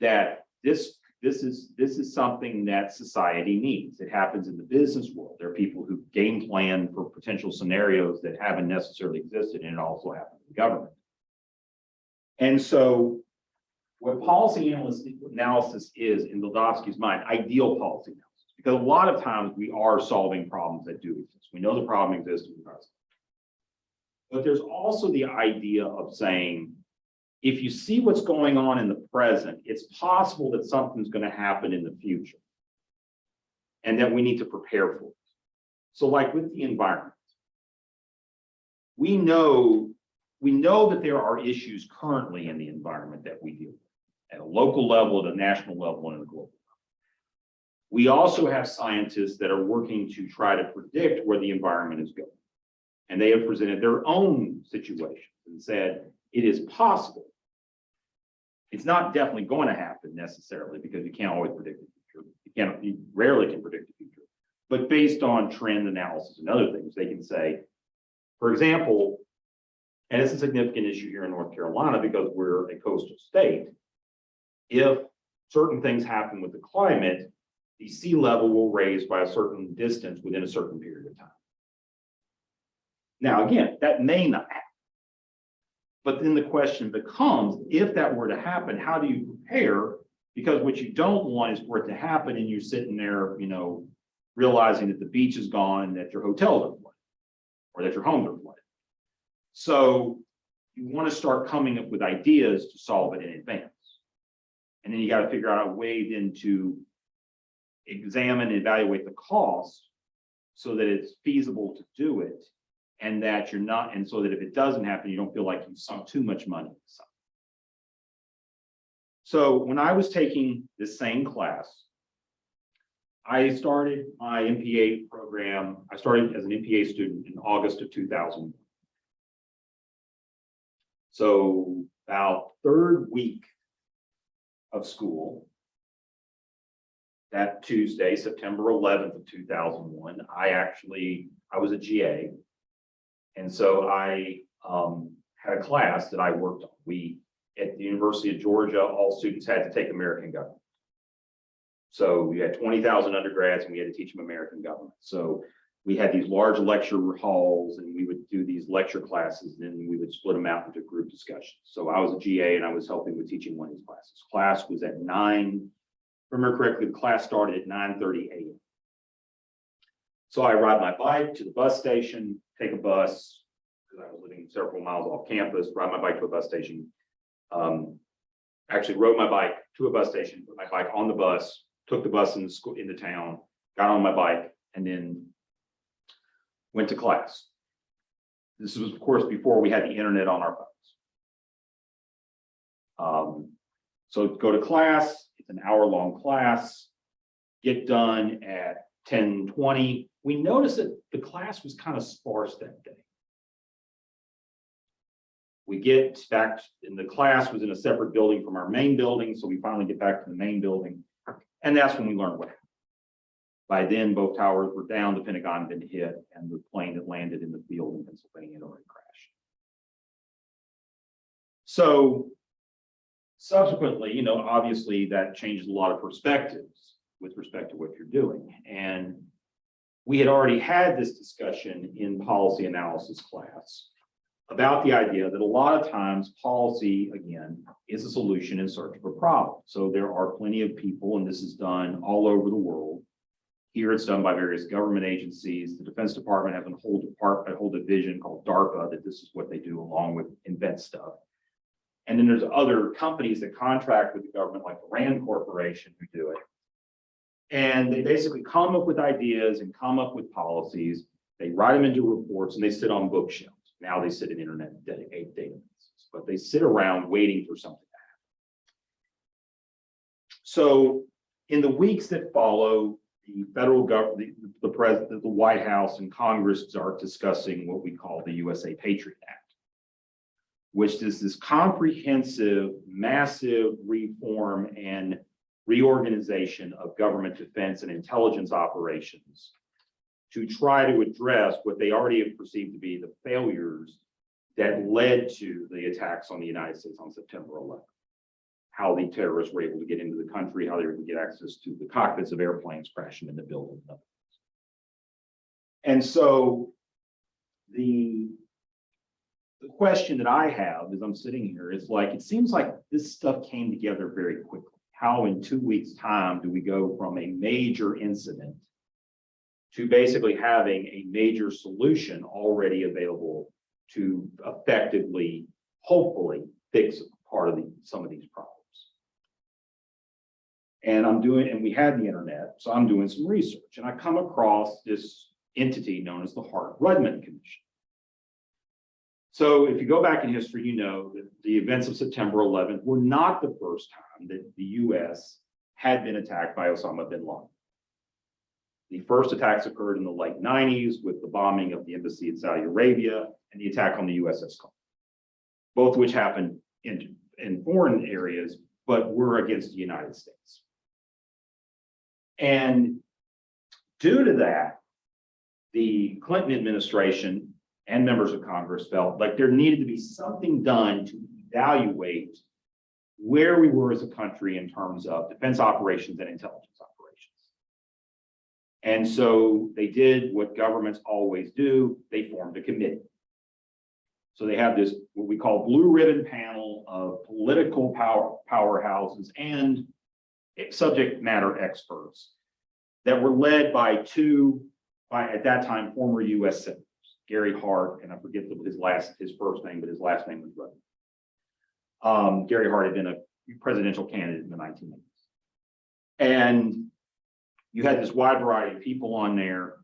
that this is something that society needs. It happens in the business world. There are people who game plan for potential scenarios that haven't necessarily existed, and it also happens in government. And so what policy analysis is in Ladovsky's mind, ideal policy analysis, because a lot of times we are solving problems that do exist. We know the problem exists. But there's also the idea of saying, if you see what's going on in the present, it's possible that something's going to happen in the future and that we need to prepare for it. So like with the environment, we know that there are issues currently in the environment that we deal with at a local level, at a national level, and at a global level. We also have scientists that are working to try to predict where the environment is going. And they have presented their own situations and said, it is possible. It's not definitely going to happen necessarily because you can't always predict the future. You rarely can predict the future. But based on trend analysis and other things, they can say, for example, and it's a significant issue here in North Carolina because we're a coastal state, if certain things happen with the climate, the sea level will raise by a certain distance within a certain period of time. Now, again, that may not happen. But then the question becomes, if that were to happen, how do you prepare? Because what you don't want is for it to happen and you're sitting there, realizing that the beach is gone and that your hotels are flooded or that your homes are flooded. So you want to start coming up with ideas to solve it in advance. And then you got to figure out a way then to examine and evaluate the cost so that it's feasible to do it. And that you're not, and so that if it doesn't happen, you don't feel like you sunk too much money. So when I was taking this same class, I started my MPA program. I started as an MPA student in August of 2000. So about third week of school, that Tuesday, September 11th of 2001, I was a GA. And so I had a class that I worked on. At the University of Georgia, all students had to take American government. So we had 20,000 undergrads and we had to teach them American government. So we had these large lecture halls and we would do these lecture classes and then we would split them out into group discussions. So I was a GA and I was helping with teaching one of these classes. Class was at 9, if I remember correctly, the class started at 9:30 a.m. So I ride my bike to the bus station, take a bus, because I was living several miles off campus, ride my bike to a bus station. Actually rode my bike to a bus station, put my bike on the bus, took the bus into town, got on my bike, and then went to class. This was, of course, before we had the internet on our phones. So go to class, it's an hour-long class, get done at 10:20. We noticed that the class was kind of sparse that day. We get back, and the class was in a separate building from our main building, so we finally get back to the main building, and that's when we learned what happened. By then, both towers were down, the Pentagon had been hit, and the plane that landed in the field in Pennsylvania had already crashed. So subsequently, obviously that changes a lot of perspectives with respect to what you're doing. And we had already had this discussion in policy analysis class about the idea that a lot of times policy, again, is a solution in search of a problem. So there are plenty of people, and this is done all over the world. Here it's done by various government agencies. The Defense Department has a whole division called DARPA that this is what they do along with invent stuff. And then there's other companies that contract with the government like the RAND Corporation who do it. And they basically come up with ideas and come up with policies. They write them into reports and they sit on bookshelves. Now they sit in internet databases, but they sit around waiting for something to happen. So in the weeks that follow, the federal government, the president, the White House and Congress start discussing what we call the USA Patriot Act, which is this comprehensive, massive reform and reorganization of government defense and intelligence operations to try to address what they already have perceived to be the failures that led to the attacks on the United States on September 11th. How the terrorists were able to get into the country, how they were able to get access to the cockpits of airplanes crashing into buildings. And so the question that I have as I'm sitting here is like, it seems like this stuff came together very quickly. How in 2 weeks' time do we go from a major incident to basically having a major solution already available to effectively, hopefully, fix part of some of these problems? And we had the internet, so I'm doing some research, and I come across this entity known as the Hart-Rudman Commission. So if you go back in history, you know that the events of September 11th were not the first time that the US had been attacked by Osama bin Laden. The first attacks occurred in the late 90s with the bombing of the embassy in Saudi Arabia and the attack on the USS Cole, both of which happened in foreign areas, but were against the United States. And due to that, the Clinton administration and members of Congress felt like there needed to be something done to evaluate where we were as a country in terms of defense operations and intelligence operations. And so they did what governments always do, they formed a committee. So they have this, what we call blue ribbon panel of political powerhouses and subject matter experts that were led by at that time, former US senators, Gary Hart, and I forget his first name, but his last name was Rudman. Gary Hart had been a presidential candidate in the 1980s. And you had this wide variety of people on there,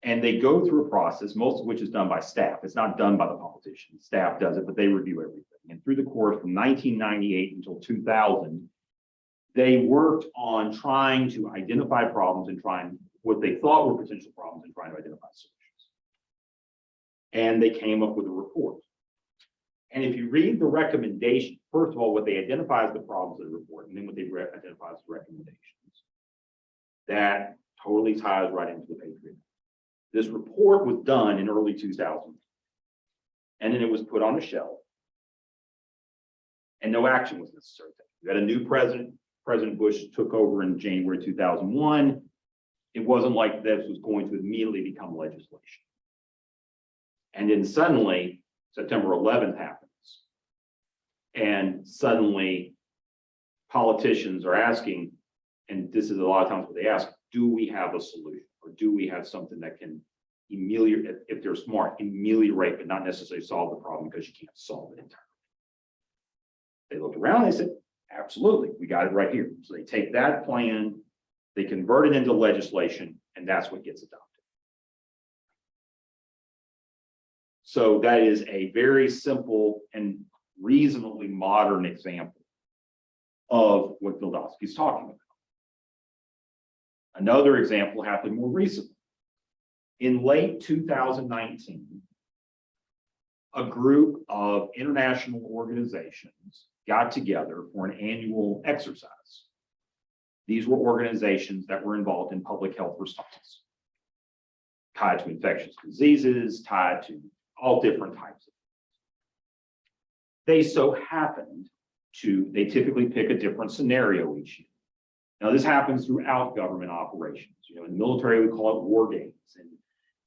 and they go through a process, most of which is done by staff. It's not done by the politicians. Staff does it, but they review everything. And through the course from 1998 until 2000, they worked on trying to identify problems and trying what they thought were potential problems and trying to identify solutions. And they came up with a report. And if you read the recommendation, first of all, what they identify as the problems of the report, and then what they identify as the recommendations, that totally ties right into the Patriot. This report was done in early 2000, and then it was put on a shelf, and no action was necessary. You had a new president. President Bush took over in January 2001. It wasn't like this was going to immediately become legislation. And then suddenly, September 11th happens. And suddenly, politicians are asking, and this is a lot of times what they ask, do we have a solution? Or do we have something that can ameliorate, if they're smart, ameliorate, but not necessarily solve the problem because you can't solve it entirely. They looked around, they said, absolutely, we got it right here. So they take that plan, they convert it into legislation, and that's what gets adopted. So that is a very simple and reasonably modern example of what Vildovsky's talking about. Another example happened more recently. In late 2019, a group of international organizations got together for an annual exercise. These were organizations that were involved in public health response, tied to infectious diseases, tied to all different types of things. They so happened they typically pick a different scenario each year. Now, this happens throughout government operations. You know, in the military, we call it war games. And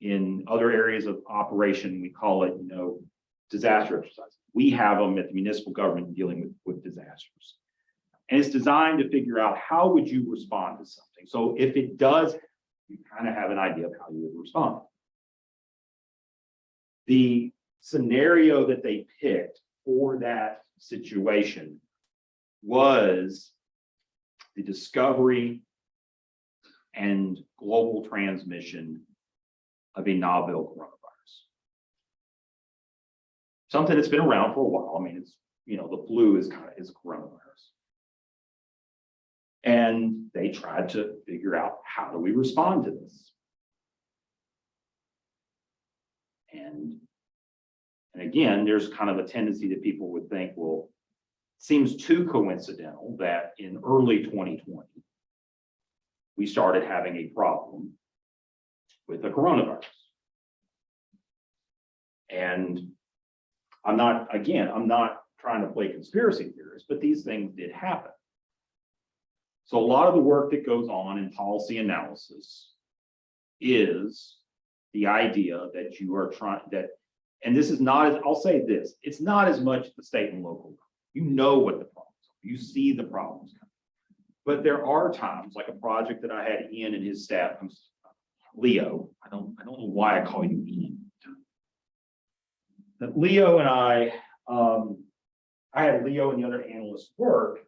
in other areas of operation, we call it, disaster exercises. We have them at the municipal government dealing with disasters. And it's designed to figure out how would you respond to something. So if it does, you kind of have an idea of how you would respond. The scenario that they picked for that situation was the discovery and global transmission of a novel coronavirus. Something that's been around for a while. I mean, it's, the flu is a coronavirus. And they tried to figure out, how do we respond to this? And again, there's kind of a tendency that people would think, well, it seems too coincidental that in early 2020, we started having a problem with the coronavirus. And I'm not trying to play conspiracy theorists, but these things did happen. So a lot of the work that goes on in policy analysis is the idea that you are trying that, and this is not as, I'll say this, it's not as much the state and local level. You know what the problems are. You see the problems coming. But there are times, like a project that I had Ian and his staff, Leo, I don't know why I call you Ian. That Leo and I had Leo and the other analysts work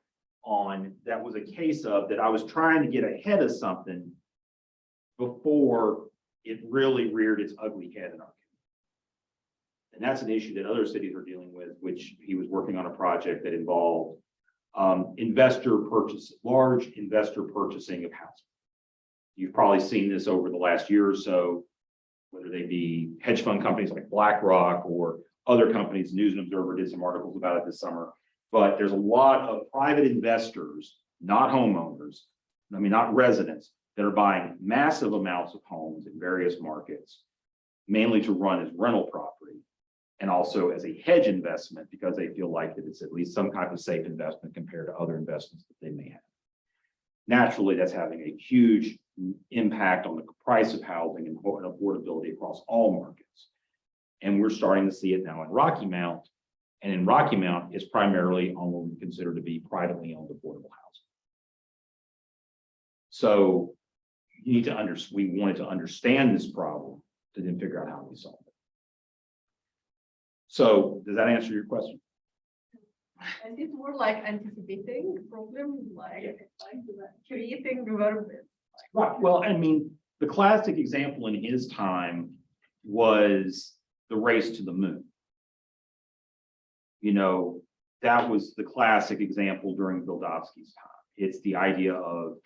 on, that was a case of that I was trying to get ahead of something before it really reared its ugly head in our community. And that's an issue that other cities are dealing with, which he was working on a project that involved investor purchase, large investor purchasing of housing. You've probably seen this over the last year or so, whether they be hedge fund companies like BlackRock or other companies. News and Observer did some articles about it this summer. But there's a lot of private investors, not homeowners, I mean, not residents, that are buying massive amounts of homes in various markets, mainly to run as rental property and also as a hedge investment because they feel like that it's at least some kind of safe investment compared to other investments that they may have. Naturally, that's having a huge impact on the price of housing and affordability across all markets. And we're starting to see it now in Rocky Mount. And in Rocky Mount, it's primarily on what we consider to be privately owned affordable housing. So you need to we wanted to understand this problem to then figure out how we solve it. So does that answer your question? And it's more like anticipating problems, like creating development. Right. Well, I mean, the classic example in his time was the race to the moon. You know, that was the classic example during Vildovsky's time. It's the idea of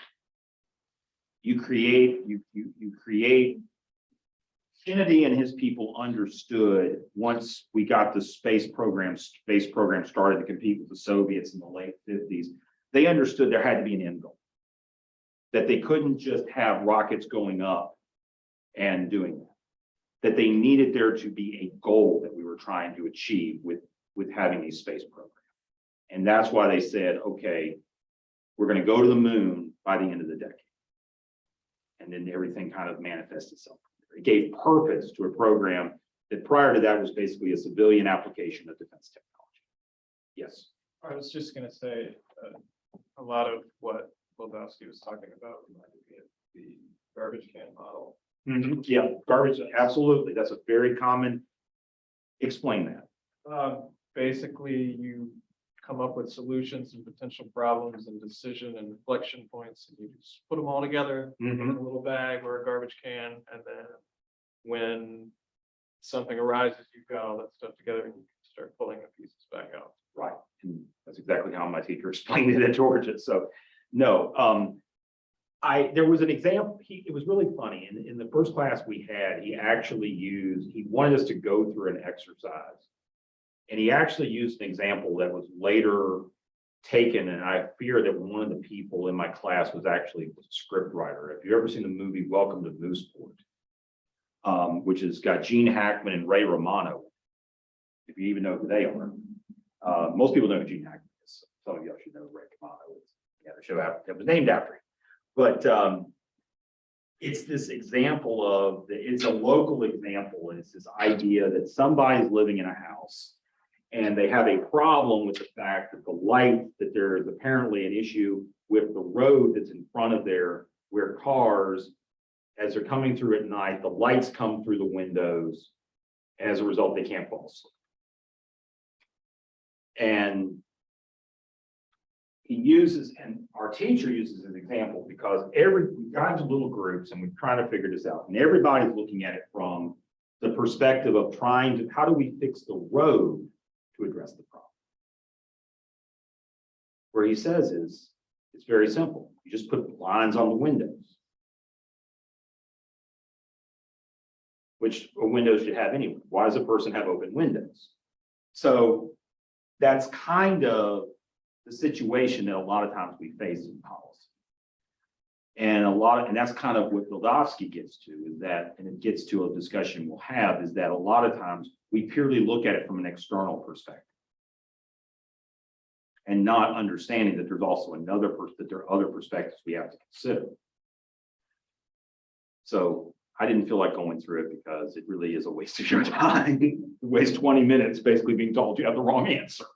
you create. Kennedy and his people understood once we got the space program started to compete with the Soviets in the late 50s, they understood there had to be an end goal. That they couldn't just have rockets going up and doing that. That they needed there to be a goal that we were trying to achieve with having a space program. And that's why they said, okay, we're going to go to the moon by the end of the decade. And then everything kind of manifests itself. It gave purpose to a program that prior to that was basically a civilian application of defense technology. Yes. I was just going to say a lot of what Vildovsky was talking about reminded me of the garbage can model. Mm-hmm. Yeah, garbage, absolutely. That's a very common. Explain that. Basically, you come up with solutions and potential problems and decision and reflection points, and you just put them all together in a little bag or a garbage can, and then when something arises, you've got all that stuff together and you can start pulling the pieces back out. Right, and that's exactly how my teacher explained it at Georgia. So, no, there was an example. It was really funny. In the first class we had, he wanted us to go through an exercise. And he actually used an example that was later taken, and I fear that one of the people in my class was actually a script writer. Have you ever seen the movie Welcome to Mooseport, which has got Gene Hackman and Ray Romano, if you even know who they are. Most people know who Gene Hackman is. Some of y'all should know who Ray Romano is. Yeah, the show that was named after him. But it's this example of, it's a local example, and it's this idea that somebody's living in a house and they have a problem with the fact that the light, that there is apparently an issue with the road that's in front of there, where cars, as they're coming through at night, the lights come through the windows. And as a result, they can't fall asleep. And our teacher uses an example because we got into little groups and we're trying to figure this out. And everybody's looking at it from the perspective of how do we fix the road to address the problem? Where he says it's very simple. You just put blinds on the windows, which windows should have anyway. Why does a person have open windows? So that's kind of the situation that a lot of times we face in policy. And and that's kind of what Bildowski gets to, is that, and it gets to a discussion we'll have, is that a lot of times we purely look at it from an external perspective. And not understanding that there's also that there are other perspectives we have to consider. So I didn't feel like going through it because it really is a waste of your time. Waste 20 minutes basically being told you have the wrong answer.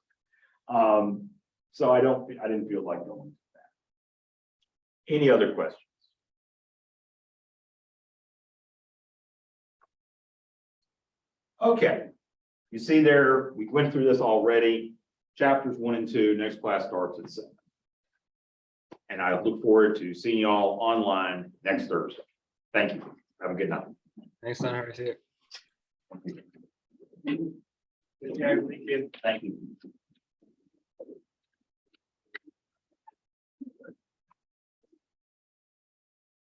So I didn't feel like going through that. Any other questions? Okay, you see there, we went through this already. Chapters 1 and 2, next class starts at 7. And I look forward to seeing you all online next Thursday. Thank you. Have a good night. Thanks, Senator. See you. Thank you.